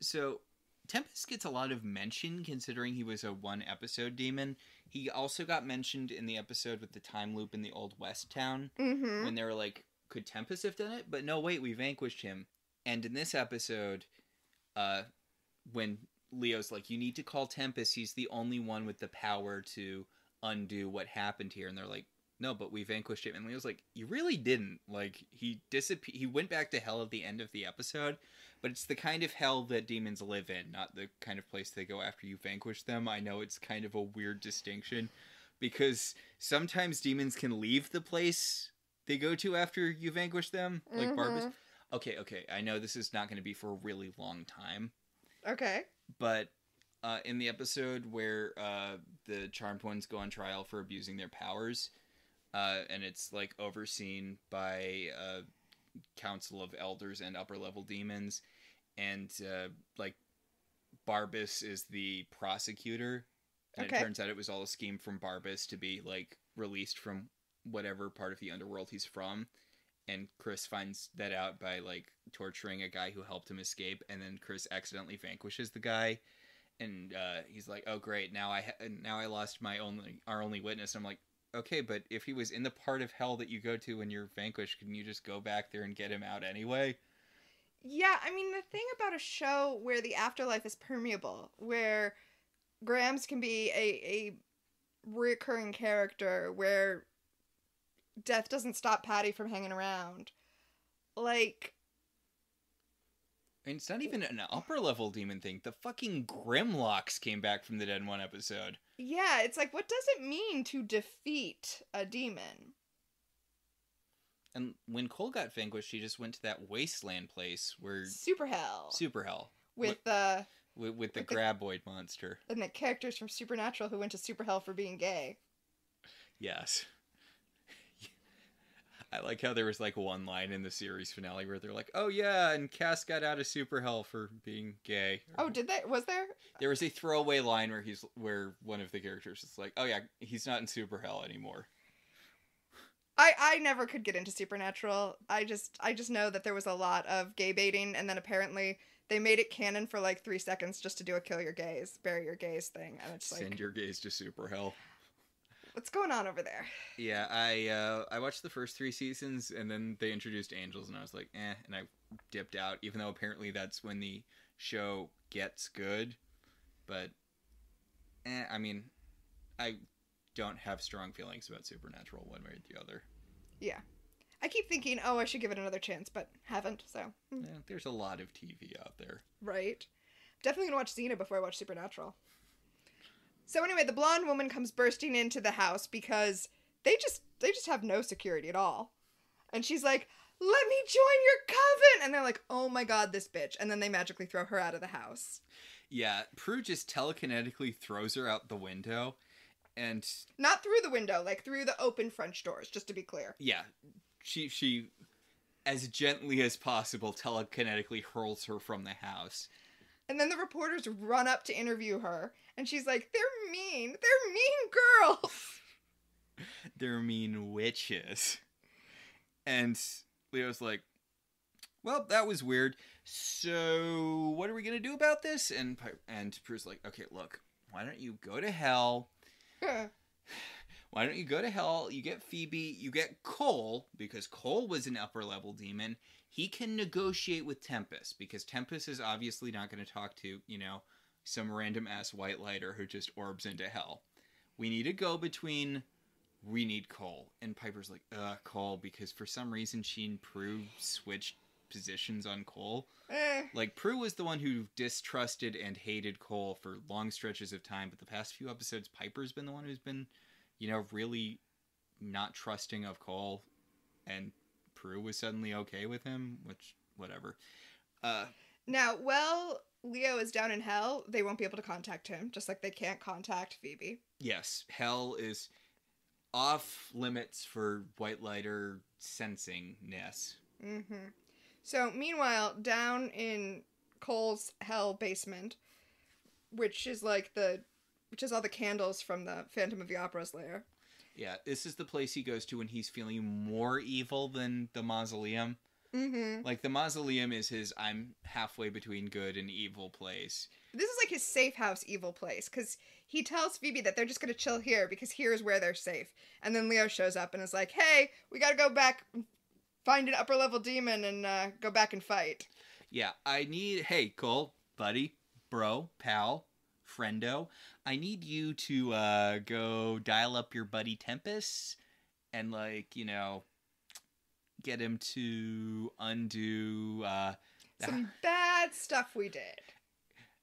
So, Tempest gets a lot of mention considering he was a one-episode demon. He also got mentioned in the episode with the time loop in the Old West town. When they were like, could Tempest have done it? But no, wait, we vanquished him. And in this episode, when Leo's like, you need to call Tempest, he's the only one with the power to undo what happened here. And they're like, no, but we vanquished him. And Leo's like, you really didn't. Like, he went back to hell at the end of the episode, but it's the kind of hell that demons live in, not the kind of place they go after you vanquish them. I know it's kind of a weird distinction, because sometimes demons can leave the place they go to after you vanquish them, like Barbas. Okay, I know this is not going to be for a really long time. Okay. But in the episode where the Charmed Ones go on trial for abusing their powers, and it's like overseen by a council of elders and upper level demons, and like Barbas is the prosecutor, and it turns out it was all a scheme from Barbas to be like released from whatever part of the underworld he's from. And Chris finds that out by like torturing a guy who helped him escape, and then Chris accidentally vanquishes the guy, and he's like, oh great, now I lost our only witness. I'm like, okay, but if he was in the part of hell that you go to when you're vanquished, can you just go back there and get him out anyway? Yeah, I mean, the thing about a show where the afterlife is permeable, where Grams can be a recurring character, where death doesn't stop Patty from hanging around. Like, And it's not even an upper level demon thing. The fucking Grimlocks came back from the dead in one episode. Yeah, it's like, what does it mean to defeat a demon? And when Cole got vanquished, she just went to that wasteland place where... Super Hell. With the Graboid monster. And the characters from Supernatural who went to Super Hell for being gay. Yes. I like how there was like one line in the series finale where they're like, oh yeah, and Cass got out of Super Hell for being gay. Oh, did they? Was there? There was a throwaway line where one of the characters is like, oh yeah, he's not in Super Hell anymore. I never could get into Supernatural. I just know that there was a lot of gay baiting, and then apparently they made it canon for like 3 seconds just to do a kill your gays, bury your gays thing, and it's like, Send your gays to super hell. what's going on over there? Yeah, I watched the first 3 seasons, and then they introduced angels, and I was like, and I dipped out, even though apparently that's when the show gets good. But, I mean, I don't have strong feelings about Supernatural one way or the other. Yeah. I keep thinking, oh, I should give it another chance, but haven't, so. Yeah, there's a lot of TV out there. Right. Definitely gonna watch Xena before I watch Supernatural. So anyway, the blonde woman comes bursting into the house because they just have no security at all. And she's like, let me join your coven! And they're like, oh my god, this bitch. And then they magically throw her out of the house. Yeah, Prue just telekinetically throws her out the window, and... Not through the window, like through the open French doors, just to be clear. Yeah, she as gently as possible telekinetically hurls her from the house. And then the reporters run up to interview her, and she's like, they're mean girls! They're mean witches. And Leo's like, well, that was weird. So, what are we going to do about this? And Prue's like, okay, look, why don't you go to hell? Why don't you go to hell? You get Phoebe, you get Cole, because Cole was an upper level demon. He can negotiate with Tempest, because Tempest is obviously not going to talk to, some random ass white lighter who just orbs into hell. We need a go-between. We need Cole. And Piper's like, Cole, because for some reason she and Prue switched positions on Cole. Like, Prue was the one who distrusted and hated Cole for long stretches of time, but the past few episodes, Piper's been the one who's been, really not trusting of Cole, and Prue was suddenly okay with him, which, whatever. Now, Leo is down in hell, they won't be able to contact him, just like they can't contact Phoebe. Yes, hell is off limits for white lighter sensingness. Mm-hmm. So, meanwhile, down in Cole's hell basement, which is all the candles from the Phantom of the Opera's lair. Yeah, this is the place he goes to when he's feeling more evil than the mausoleum. Mm-hmm. Like, the mausoleum is his I'm halfway between good and evil place. This is like his safe house evil place, because he tells Phoebe that they're just going to chill here, because here is where they're safe. And then Leo shows up and is like, hey, we got to go back, find an upper level demon, and go back and fight. Yeah, hey, Cole, buddy, bro, pal, friendo, I need you to go dial up your buddy Tempest and, get him to undo some bad stuff we did.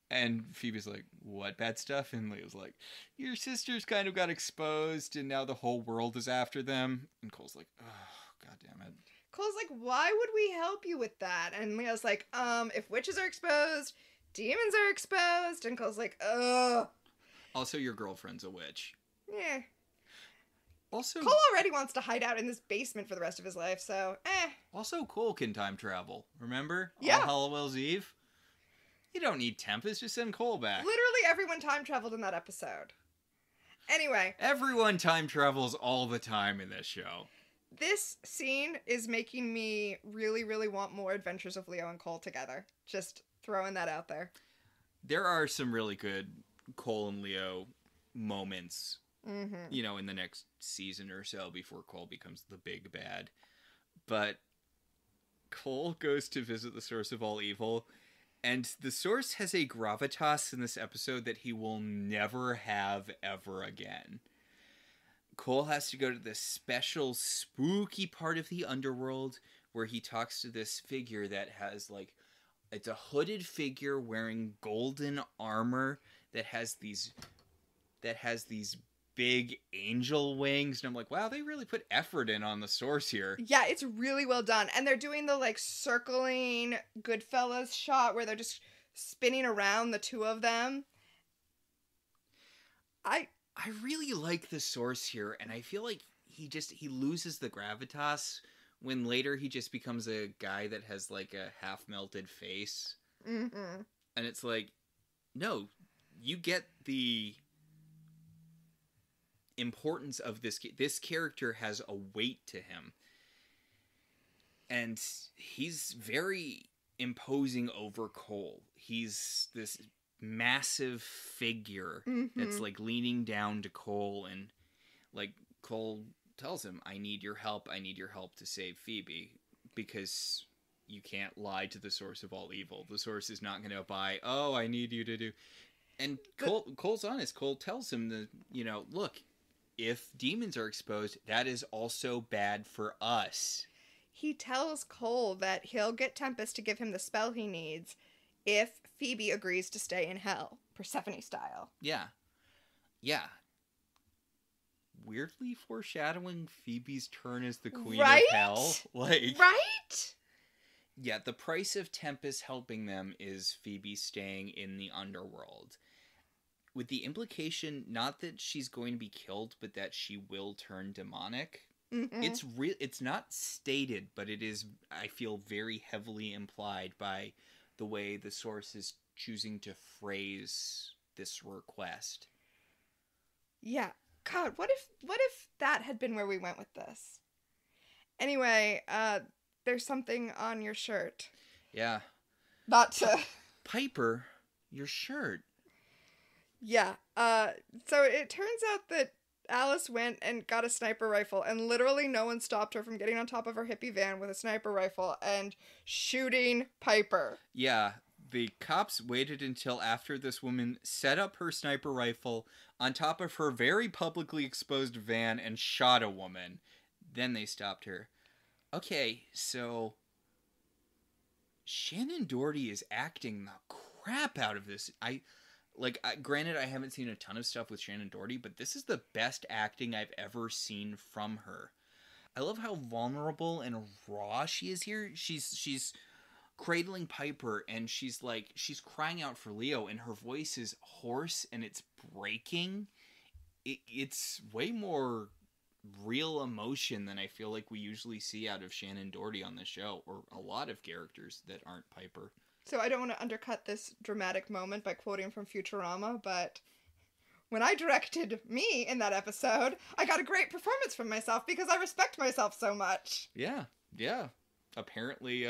And Phoebe's like, what bad stuff? And Leo's like, your sisters kind of got exposed and now the whole world is after them. And Cole's like, oh, god damn it. Cole's like, why would we help you with that? And Leo's like, if witches are exposed, demons are exposed. And Cole's like, ugh. Also, your girlfriend's a witch. Yeah. Also, Cole already wants to hide out in this basement for the rest of his life, so, Also, Cole can time travel. Remember? Yeah. On Halliwell's Eve? You don't need Tempest, just send Cole back. Literally everyone time traveled in that episode. Anyway. Everyone time travels all the time in this show. This scene is making me really, really want more Adventures of Leo and Cole together. Just throwing that out there. There are some really good Cole and Leo moments, in the next season or so before Cole becomes the big bad. But Cole goes to visit the source of all evil, and the source has a gravitas in this episode that he will never have ever again. Cole has to go to this special spooky part of the underworld where he talks to this figure that has it's a hooded figure wearing golden armor that has these big angel wings. And I'm like, wow, they really put effort in on the source here. Yeah, it's really well done. And they're doing the circling Goodfellas shot where they're just spinning around the two of them. I really like the source here, and I feel like he loses the gravitas when later he just becomes a guy that has a half melted face. Mm-hmm. And it's like, no, you get the importance of this character has a weight to him, and he's very imposing over Cole. He's this massive figure that's Mm-hmm. like leaning down to Cole, and like Cole tells him, I need your help to save Phoebe, because you can't lie to the source of all evil. The source is not going to buy, oh, I need you to do. And Cole's honest. Cole tells him that, look, if demons are exposed, that is also bad for us. He tells Cole that he'll get Tempest to give him the spell he needs if Phoebe agrees to stay in hell, Persephone style. Yeah. Yeah. Weirdly foreshadowing Phoebe's turn as the queen of hell. Like, right? Yeah, the price of Tempest helping them is Phoebe staying in the underworld. With the implication, not that she's going to be killed, but that she will turn demonic. Mm-hmm. It's not stated, but it is, I feel, very heavily implied by the way the source is choosing to phrase this request. Yeah. God, what if that had been where we went with this? Anyway, there's something on your shirt. Yeah. Not to... Piper, your shirt. Yeah. So it turns out that Alice went and got a sniper rifle, and literally no one stopped her from getting on top of her hippie van with a sniper rifle and shooting Piper. Yeah, the cops waited until after this woman set up her sniper rifle on top of her very publicly exposed van and shot a woman. Then they stopped her. Okay, so Shannon Doherty is acting the crap out of this. Granted, I haven't seen a ton of stuff with Shannon Doherty, but this is the best acting I've ever seen from her. I love how vulnerable and raw she is here. She's cradling Piper, and she's crying out for Leo, and her voice is hoarse and it's breaking. It's way more real emotion than I feel like we usually see out of Shannon Doherty on the show, or a lot of characters that aren't Piper. So I don't want to undercut this dramatic moment by quoting from Futurama, but when I directed me in that episode, I got a great performance from myself because I respect myself so much. Yeah. Apparently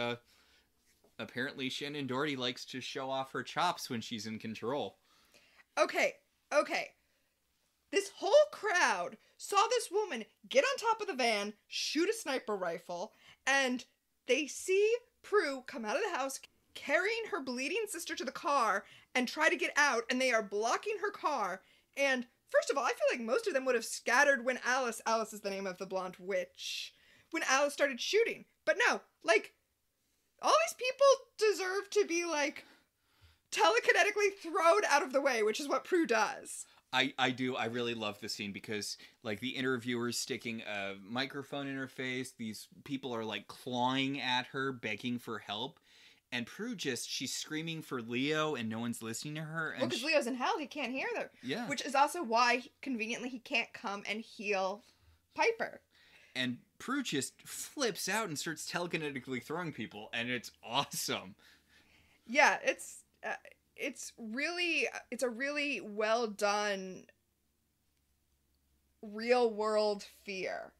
Shannon Doherty likes to show off her chops when she's in control. Okay. This whole crowd saw this woman get on top of the van, shoot a sniper rifle, and they see Prue come out of the house carrying her bleeding sister to the car and try to get out, and they are blocking her car. And first of all, I feel like most of them would have scattered when Alice is the name of the blonde witch, when Alice started shooting. But no, all these people deserve to be, telekinetically thrown out of the way, which is what Prue does. I do. I really love this scene because, the interviewer's sticking a microphone in her face. These people are, clawing at her, begging for help. And Prue she's screaming for Leo, and no one's listening to her. And because Leo's in hell, he can't hear them. Yeah. Which is also why, conveniently, he can't come and heal Piper. And Prue just flips out and starts telekinetically throwing people, and it's awesome. Yeah, it's a really well done real world fear.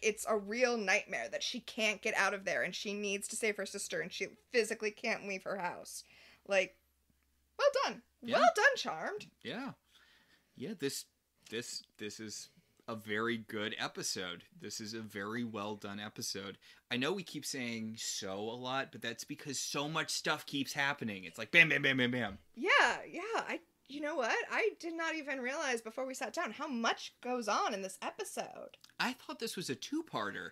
It's a real nightmare that she can't get out of there, and she needs to save her sister, and she physically can't leave her house. Well done. Yeah. Well done, Charmed. Yeah. Yeah, this is a very good episode. This is a very well done episode. I know we keep saying so a lot, but that's because so much stuff keeps happening. It's bam, bam, bam, bam, bam. Yeah. You know what? I did not even realize before we sat down how much goes on in this episode. I thought this was a two-parter.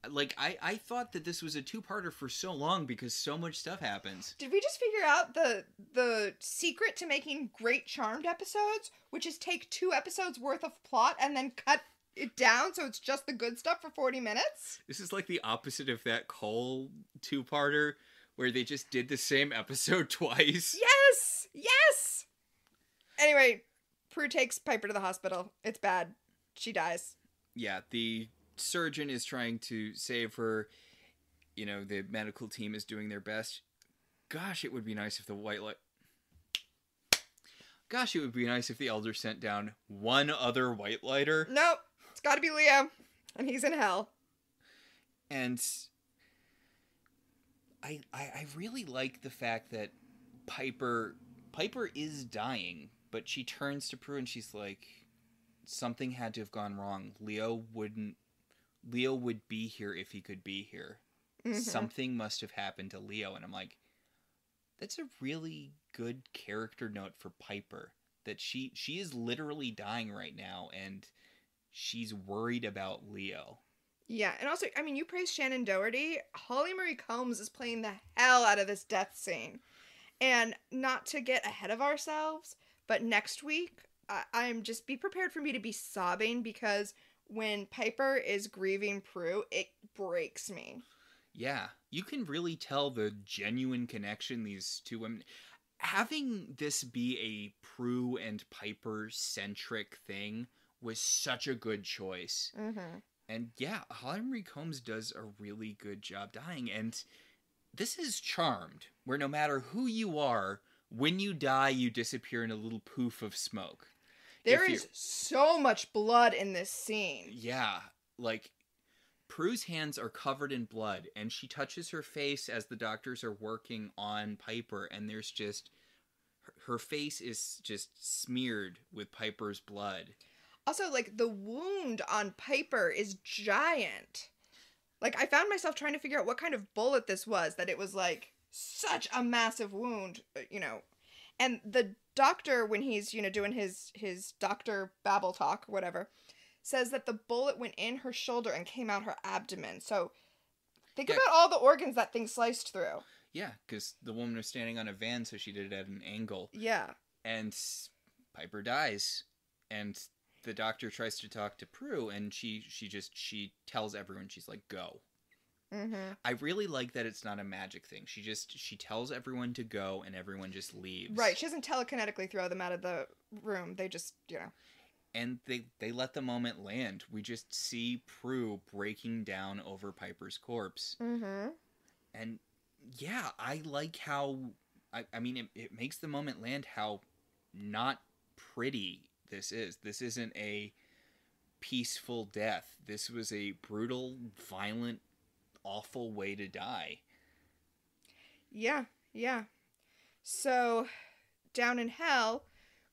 I thought that this was a two-parter for so long because so much stuff happens. Did we just figure out the secret to making great Charmed episodes, which is take 2 episodes worth of plot and then cut it down so it's just the good stuff for 40 minutes? This is the opposite of that Cole two-parter where they just did the same episode twice. Yes! Anyway, Prue takes Piper to the hospital. It's bad. She dies. Yeah, the surgeon is trying to save her. The medical team is doing their best. Gosh, it would be nice if the Elder sent down one other white lighter. Nope. It's gotta be Leo. And he's in hell. And I really like the fact that Piper is dying, but she turns to Prue and she's like, something had to have gone wrong. Leo would be here if he could be here. Mm-hmm. Something must have happened to Leo. And I'm like, that's a really good character note for Piper. That she is literally dying right now, and she's worried about Leo. Yeah, and also, I mean, you praised Shannon Doherty. Holly Marie Combs is playing the hell out of this death scene. And not to get ahead of ourselves, but next week, I'm just, be prepared for me to be sobbing, because when Piper is grieving Prue, it breaks me. Yeah, you can really tell the genuine connection these two women... Having this be a Prue and Piper centric thing was such a good choice. Mm-hmm. And yeah, Holly Marie Combs does a really good job dying. And this is Charmed, where no matter who you are, when you die, you disappear in a little poof of smoke. There is so much blood in this scene. Yeah, like, Prue's hands are covered in blood, and she touches her face as the doctors are working on Piper, and there's just... Her face is just smeared with Piper's blood. Also, like, the wound on Piper is giant. Like, I found myself trying to figure out what kind of bullet this was, that it was, like, such a massive wound, you know. And the doctor, when he's, you know, doing his doctor babble talk, whatever, says that the bullet went in her shoulder and came out her abdomen. So, think about all the organs that thing sliced through. Yeah, because the woman was standing on a van, so she did it at an angle. Yeah. And Piper dies, and the doctor tries to talk to Prue, and she tells everyone, she's like, go. Mm-hmm. I really like that it's not a magic thing. She tells everyone to go, and everyone just leaves. Right, she doesn't telekinetically throw them out of the room. They just, you know. And they let the moment land. We just see Prue breaking down over Piper's corpse. Mm-hmm. And yeah, I like how... I mean, it makes the moment land how not pretty this is. This isn't a peaceful death. This was a brutal, violent, awful way to die. Yeah, yeah. So, down in hell,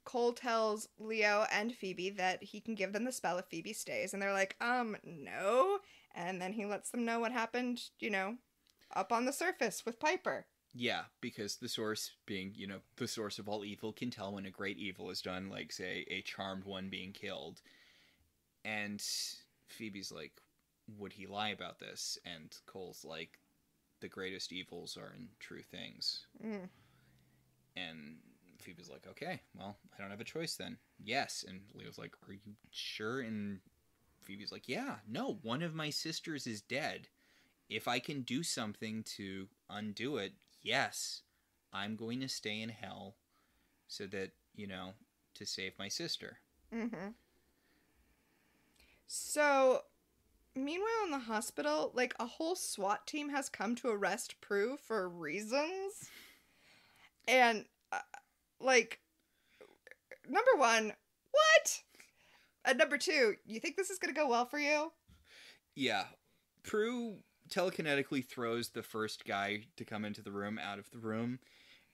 Cole tells Leo and Phoebe that he can give them the spell if Phoebe stays. And they're like, no. And then he lets them know what happened, you know, up on the surface with Piper. Yeah, because the source being, you know, the source of all evil can tell when a great evil is done, like, say, a charmed one being killed. And Phoebe's like, would he lie about this? And Cole's like, the greatest evils are in true things. Mm. And Phoebe's like, okay, well, I don't have a choice then. Yes. And Leo's like, are you sure? And Phoebe's like, yeah, no, one of my sisters is dead. If I can do something to undo it, yes, I'm going to stay in hell so that, you know, to save my sister. Mm-hmm. So, meanwhile in the hospital, like, a whole SWAT team has come to arrest Prue for reasons. And, like, number one, what? And number two, you think this is going to go well for you? Yeah. Prue telekinetically throws the first guy to come into the room out of the room,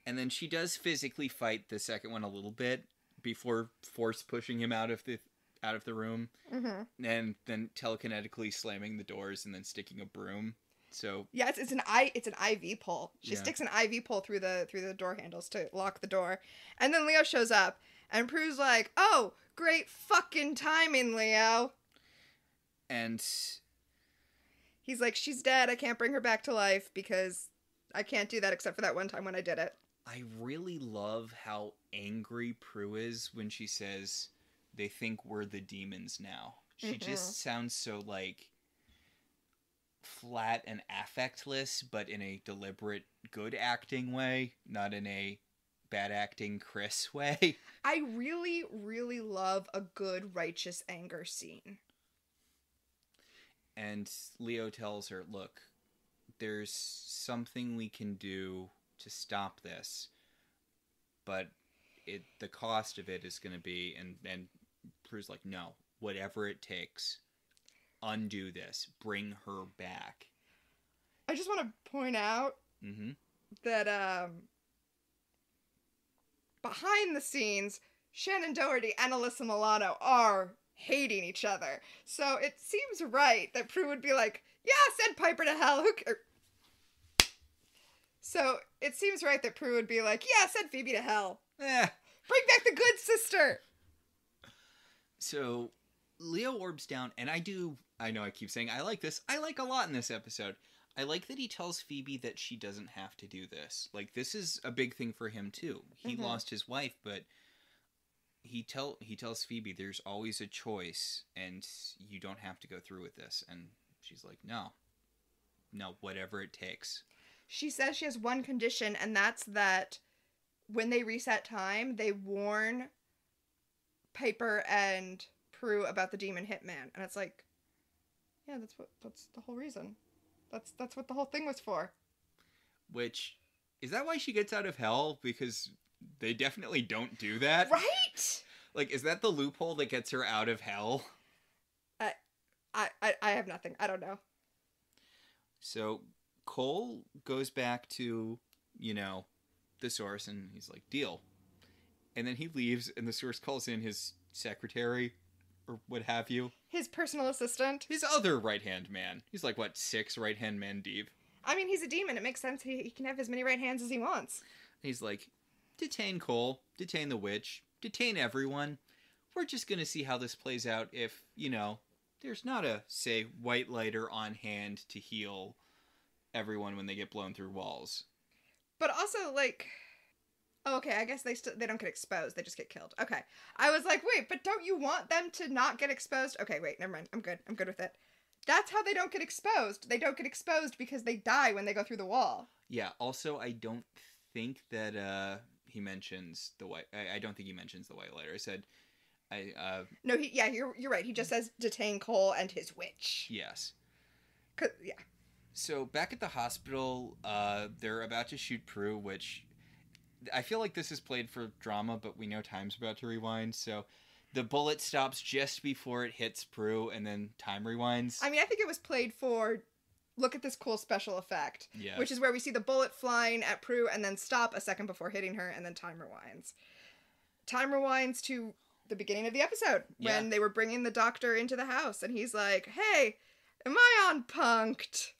and then she does physically fight the second one a little bit before force pushing him out of the room, mm-hmm. and then telekinetically slamming the doors and then sticking a broom. So yeah, it's an IV pull. She sticks an IV pull through the door handles to lock the door, and then Leo shows up, and Prue's like, "Oh, great fucking timing, Leo." And he's like, she's dead. I can't bring her back to life because I can't do that except for that one time when I did it. I really love how angry Prue is when she says, they think we're the demons now. She just sounds so, like, flat and affectless, but in a deliberate good acting way, not in a bad acting Chris way. I really, really love a good righteous anger scene. And Leo tells her, look, there's something we can do to stop this, but the cost of it is going to be, and Prue's like, no, whatever it takes, undo this, bring her back. I just want to point out Mm-hmm. that behind the scenes, Shannon Doherty and Alyssa Milano are hating each other. So it seems right that Prue would be like, yeah, send Piper to hell. So it seems right that Prue would be like, yeah, send Phoebe to hell. Bring back the good sister. So Leo orbs down, and I know I keep saying I like this. I like a lot in this episode. I like that he tells Phoebe that she doesn't have to do this. Like, this is a big thing for him, too. He lost his wife, but he tells Phoebe there's always a choice, and you don't have to go through with this. And she's like, no, whatever it takes. She says she has one condition, and that's that when they reset time, they warn Piper and Prue about the demon hitman. And it's like, yeah, that's the whole reason. That's what the whole thing was for. Which, is that why she gets out of hell? Because they definitely don't do that. Right? Like, is that the loophole that gets her out of hell? I have nothing. I don't know. So Cole goes back to, the source, and he's like, deal. And then he leaves, and the source calls in his secretary, or what have you. His personal assistant. His other right-hand man. He's like, 6 right-hand man deep? I mean, he's a demon. It makes sense. He can have as many right hands as he wants. He's like, detain Cole, detain the witch, detain everyone. We're just going to see how this plays out if, there's not a, say, white lighter on hand to heal everyone when they get blown through walls. But also, like... Oh, okay, I guess they don't get exposed. They just get killed. Okay. I was like, wait, but don't you want them to not get exposed? Okay, wait, never mind. I'm good with it. That's how they don't get exposed. They don't get exposed because they die when they go through the wall. Yeah, also, I don't think that he mentions the white... I don't think he mentions the white lighter. I said... No, you're right. He just says detain Cole and his witch. Yes. Yeah. So, back at the hospital, they're about to shoot Prue, which... I feel like this is played for drama, but we know time's about to rewind, so the bullet stops just before it hits Prue, and then time rewinds. I mean, I think it was played for, look at this cool special effect. Yeah. Which is where we see the bullet flying at Prue, and then stop a second before hitting her, and then time rewinds. Time rewinds to the beginning of the episode, when they were bringing the doctor into the house, and he's like, hey, am I on punked?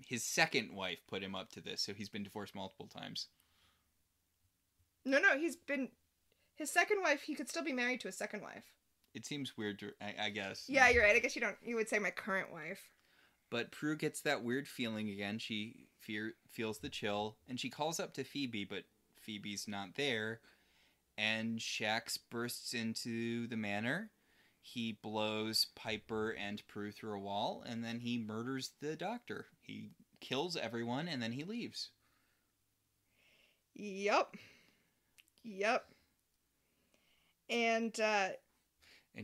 His second wife put him up to this, so he's been divorced multiple times. No, his second wife, he could still be married to his second wife. It seems weird, I guess. Yeah, you're right. I guess you would say my current wife. But Prue gets that weird feeling again. She feels the chill, and she calls up to Phoebe, but Phoebe's not there. And Shax bursts into the manor. He blows Piper and Prue through a wall, and then he murders the doctor. He kills everyone, and then he leaves. Yep. And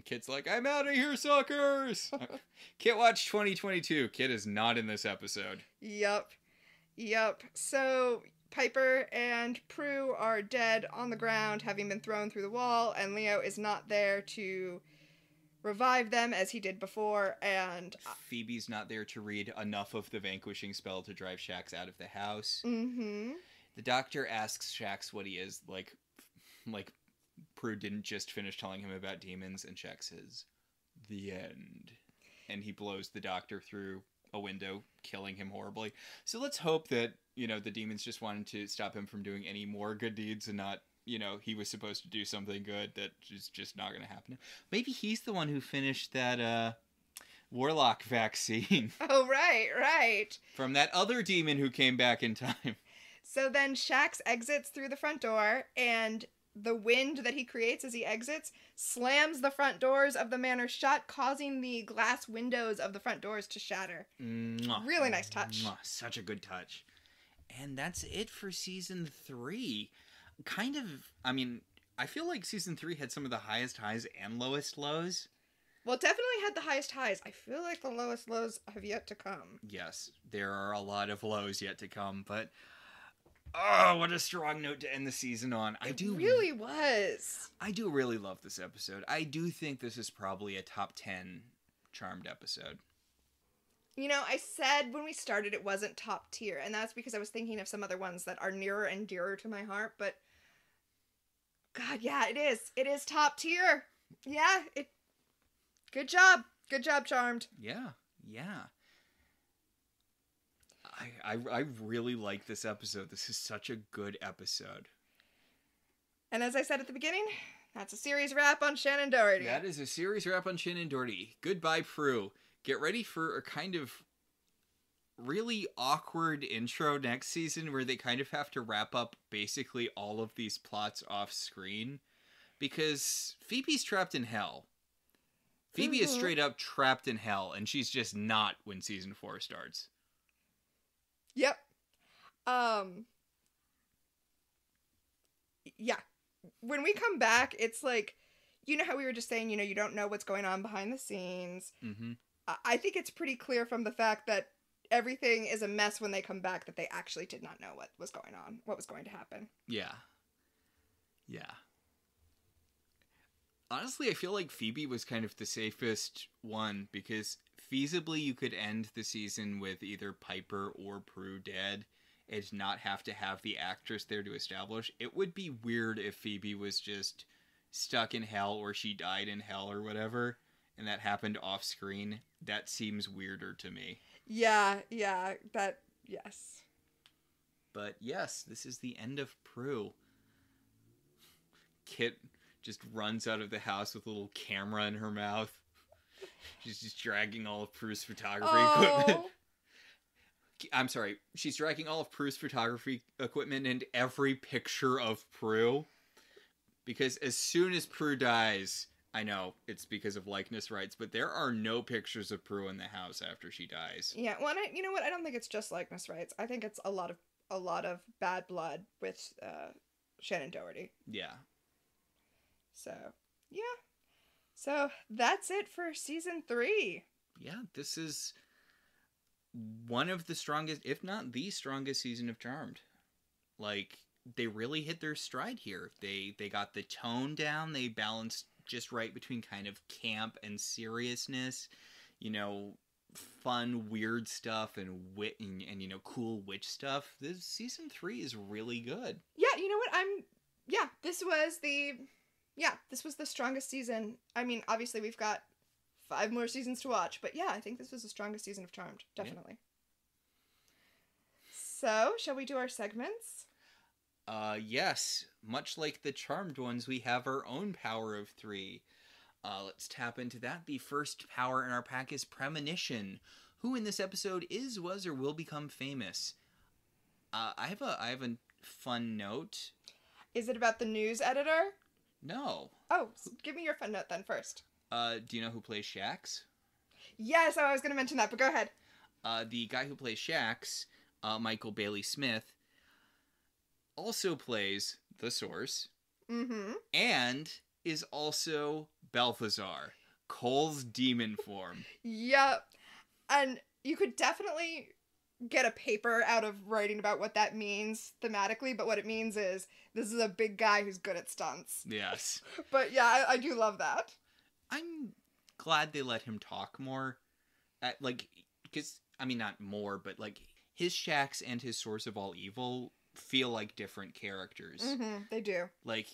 Kit's like, I'm out of here, suckers! Kit watch 2022. Kit is not in this episode. Yep. So Piper and Prue are dead on the ground, having been thrown through the wall, and Leo is not there to revive them as he did before, and Phoebe's not there to read enough of the vanquishing spell to drive Shax out of the house. Mm-hmm. The doctor asks Shax what he is, like Prue didn't just finish telling him about demons, and Shax says, the end. And he blows the doctor through a window, killing him horribly. So let's hope that, the demons just wanted to stop him from doing any more good deeds and not, he was supposed to do something good that is just not going to happen. Maybe he's the one who finished that warlock vaccine. Oh, right. From that other demon who came back in time. So then Shax exits through the front door, and the wind that he creates as he exits slams the front doors of the manor shut, causing the glass windows of the front doors to shatter. Mwah. Really nice touch. Mwah. Such a good touch. And that's it for season 3. Kind of, I feel like season 3 had some of the highest highs and lowest lows. Well, it definitely had the highest highs. I feel like the lowest lows have yet to come. Yes, there are a lot of lows yet to come, but oh, what a strong note to end the season on. It really was. I do really love this episode. I do think this is probably a top 10 Charmed episode. You know, I said when we started it wasn't top tier, and that's because I was thinking of some other ones that are nearer and dearer to my heart, but God, yeah, it is. It is top tier. Yeah, it good job. Good job, Charmed. Yeah, yeah. I really like this episode. This is such a good episode. And as I said at the beginning, that's a series wrap on Shannon Doherty. That is a series wrap on Shannon Doherty. Goodbye, Prue. Get ready for a kind of really awkward intro next season where they kind of have to wrap up basically all of these plots off screen because Phoebe's trapped in hell. Phoebe is straight up trapped in hell, and she's just not when season 4 starts. Yep. Yeah. When we come back, it's like, you know how we were just saying, you know, you don't know what's going on behind the scenes. Mm-hmm. I think it's pretty clear from the fact that everything is a mess when they come back that they actually did not know what was going on, what was going to happen. Yeah. Yeah. Honestly, I feel like Phoebe was kind of the safest one because feasibly you could end the season with either Piper or Prue dead and not have to have the actress there to establish. It would be weird if Phoebe was just stuck in hell or she died in hell or whatever, and that happened off screen. That seems weirder to me. Yeah, yes. But yes, this is the end of Prue. Kit just runs out of the house with a little camera in her mouth. She's just dragging all of Prue's photography equipment. I'm sorry, she's dragging all of Prue's photography equipment and every picture of Prue. Because as soon as Prue dies, I know it's because of likeness rights, but there are no pictures of Prue in the house after she dies. Yeah, well, you know what? I don't think it's just likeness rights. I think it's a lot of bad blood with Shannon Doherty. Yeah. So, yeah. So, that's it for season 3. Yeah, this is one of the strongest, if not the strongest season of Charmed. Like, they really hit their stride here. They got the tone down. They balanced just right between kind of camp and seriousness. You know, fun, weird stuff and wit and you know, cool witch stuff. This season 3 is really good. Yeah, you know what? This was the strongest season. I mean, obviously we've got 5 more seasons to watch, but yeah, I think this was the strongest season of Charmed. Definitely. Yeah. So, shall we do our segments? Yes. Much like the Charmed ones, we have our own power of 3. Let's tap into that. The first power in our pack is Premonition. Who in this episode is, was, or will become famous? I have a fun note. Is it about the news editor? No. Oh, give me your fun note then first. Do you know who plays Shax? Yes, I was going to mention that, but go ahead. The guy who plays Shax, Michael Bailey Smith, also plays the Source. Mm-hmm. And is also Balthazar, Cole's demon form. Yep. And you could definitely get a paper out of writing about what that means thematically, but what it means is this is a big guy who's good at stunts. Yes. But yeah, I do love that. I'm glad they let him talk more. Because, I mean, not more, but, like, his Shax and his Source of All Evil feel like different characters. Mm-hmm, they do. Like,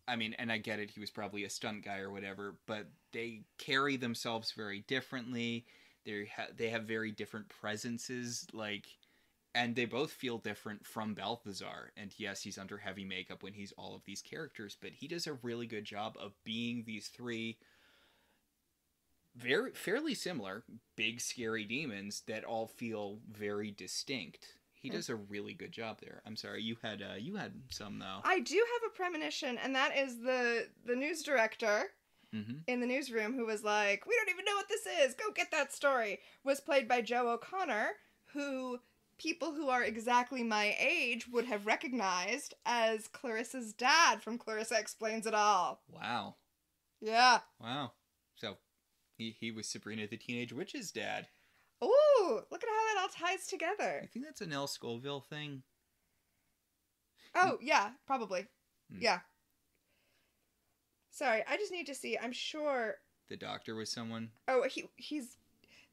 I mean, and I get it, he was probably a stunt guy or whatever, but they carry themselves very differently. They have very different presences, like, and they both feel different from Balthazar. And yes, he's under heavy makeup when he's all of these characters, but he does a really good job of being these 3 fairly similar, big, scary demons that all feel very distinct. He does a really good job there. I'm sorry, you had some though. I do have a premonition, and that is the news director in the newsroom who was like, "We don't even know what this is. Go get that story." Was played by Joe O'Connor, who people who are exactly my age would have recognized as Clarissa's dad from Clarissa Explains It All. Wow. Yeah. Wow. So he was Sabrina the Teenage Witch's dad. Ooh, look at how that all ties together. I think that's a Nell Scoville thing. Oh, yeah, probably. Yeah. Sorry, I just need to see. I'm sure the Doctor was someone. Oh, he's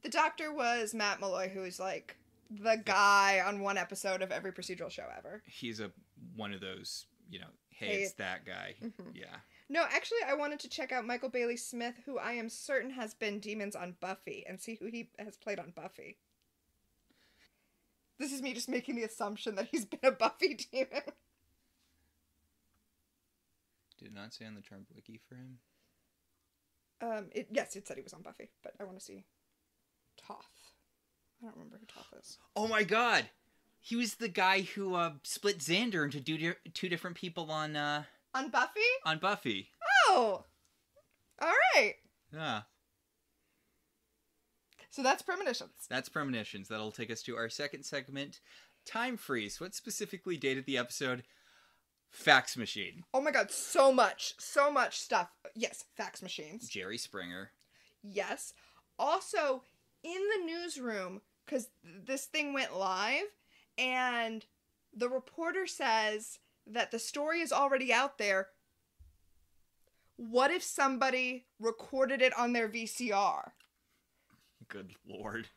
The doctor was Matt Malloy, who is like the guy on one episode of every procedural show ever. He's one of those, hey, Hey. it's that guy. Mhm. Yeah. No, actually, I wanted to check out Michael Bailey Smith, who I am certain has been Demons on Buffy, and see who he has played on Buffy. This is me just making the assumption that he's been a Buffy demon. Did it not say on the Charmed Wiki for him? Yes, it said he was on Buffy, but I want to see Toth. I don't remember who Toth is. Oh my god! He was the guy who split Xander into two different people on Buffy? On Buffy. Oh! Alright. Yeah. So that's premonitions. That's premonitions. That'll take us to our second segment, Time Freeze. What specifically dated the episode? Fax Machine. Oh my god, so much stuff. Yes, fax machines. Jerry Springer. Yes. Also, in the newsroom, because this thing went live, and the reporter says that the story is already out there. What if somebody recorded it on their VCR? Good lord.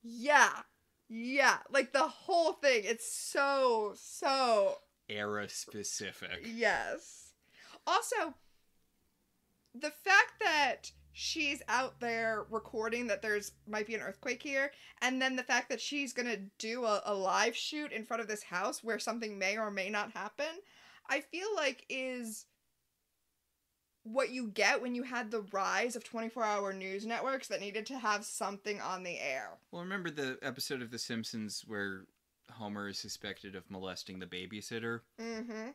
Yeah. Like the whole thing. It's so Era specific. Yes. Also, the fact that she's out there recording that might be an earthquake here, and then the fact that she's gonna do a live shoot in front of this house where something may or may not happen, I feel like is what you get when you had the rise of 24-hour news networks that needed to have something on the air. Well, remember the episode of The Simpsons where Homer is suspected of molesting the babysitter? Mm-hmm.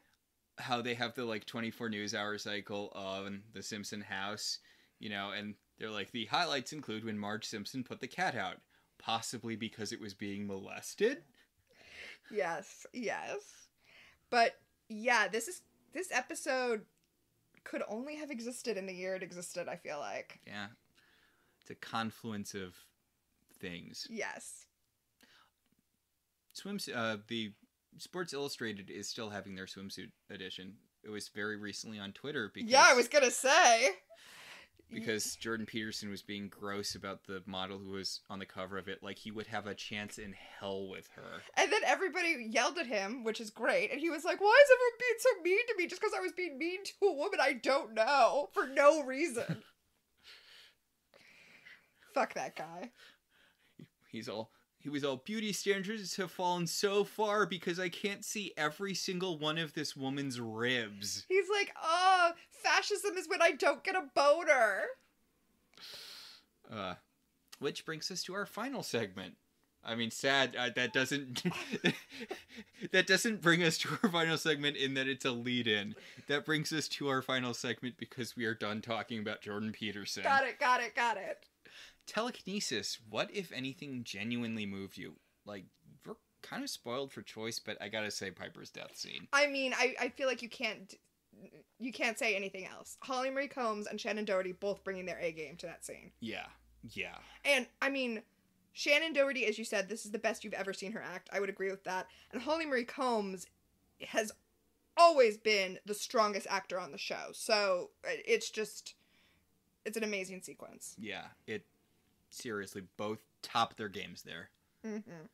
How they have the 24 news hour cycle on the Simpson house, and they're like, the highlights include when Marge Simpson put the cat out, possibly because it was being molested. Yes. But yeah, this episode could only have existed in the year it existed, I feel like. Yeah. It's a confluence of things. Yes. The Sports Illustrated is still having their swimsuit edition. It was very recently on Twitter because... Yeah, I was gonna say. Because Jordan Peterson was being gross about the model who was on the cover of it, like he would have a chance in hell with her. And then everybody yelled at him, which is great, and he was like, why is everyone being so mean to me just because I was being mean to a woman I don't know for no reason? Fuck that guy. He was all, beauty standards have fallen so far because I can't see every single one of this woman's ribs. He's like, oh, fascism is when I don't get a boner. Which brings us to our final segment. I mean, sad, that doesn't that doesn't bring us to our final segment in that it's a lead-in. That brings us to our final segment because we are done talking about Jordan Peterson. Got it. Telekinesis, what, if anything, genuinely moved you? Like, we're kind of spoiled for choice, but I gotta say Piper's death scene. I mean, I feel like you can't say anything else. Holly Marie Combs and Shannon Doherty both bringing their A game to that scene. Yeah. And, I mean, Shannon Doherty, as you said, this is the best you've ever seen her act. I would agree with that. And Holly Marie Combs has always been the strongest actor on the show. So, it's an amazing sequence. Yeah, seriously, both top their games there. Mm-hmm.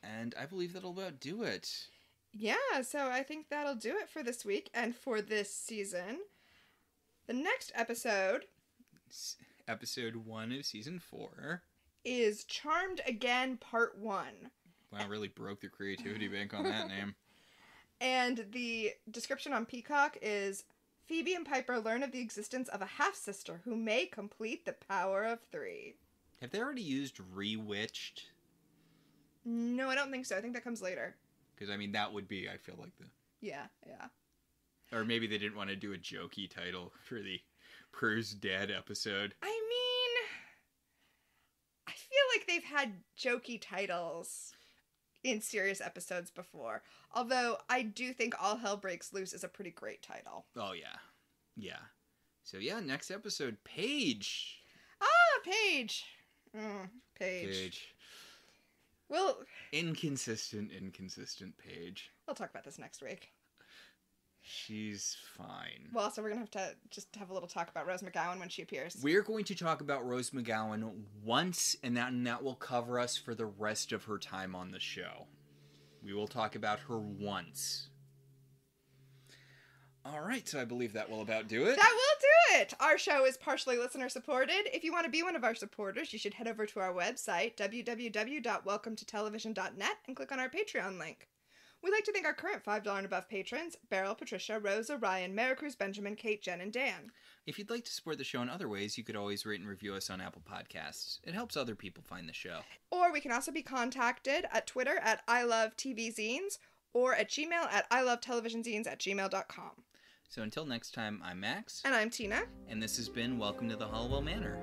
And I believe that'll about do it. Yeah, so I think that'll do it for this week and for this season. The next episode... Episode 1 of Season 4. Is Charmed Again Part 1. Wow, really broke the creativity bank on that name. And the description on Peacock is... Phoebe and Piper learn of the existence of a half-sister who may complete the power of 3. Have they already used Rewitched? No, I don't think so. I think that comes later. Because, I mean, that would be, I feel like, the... Yeah. Or maybe they didn't want to do a jokey title for the Prer's Dead episode. I mean... I feel like they've had jokey titles in serious episodes before. Although, I do think All Hell Breaks Loose is a pretty great title. Oh, yeah. So, yeah, next episode, Paige. Paige. Paige. Well... Inconsistent Paige. We'll talk about this next week. She's fine. Well, also, we're going to have to just have a little talk about Rose McGowan when she appears. We're going to talk about Rose McGowan once, and that will cover us for the rest of her time on the show. We will talk about her once. All right, so I believe that will about do it. That will do it! Our show is partially listener-supported. If you want to be one of our supporters, you should head over to our website, www.welcometotelevision.net, and click on our Patreon link. We'd like to thank our current $5 and above patrons, Beryl, Patricia, Rosa, Ryan, Maricruz, Benjamin, Kate, Jen, and Dan. If you'd like to support the show in other ways, you could always rate and review us on Apple Podcasts. It helps other people find the show. Or we can also be contacted at Twitter at ILoveTVZines or at Gmail at ILoveTelevisionZines@gmail.com. So until next time, I'm Max. And I'm Tina. And this has been Welcome to the Halliwell Manor.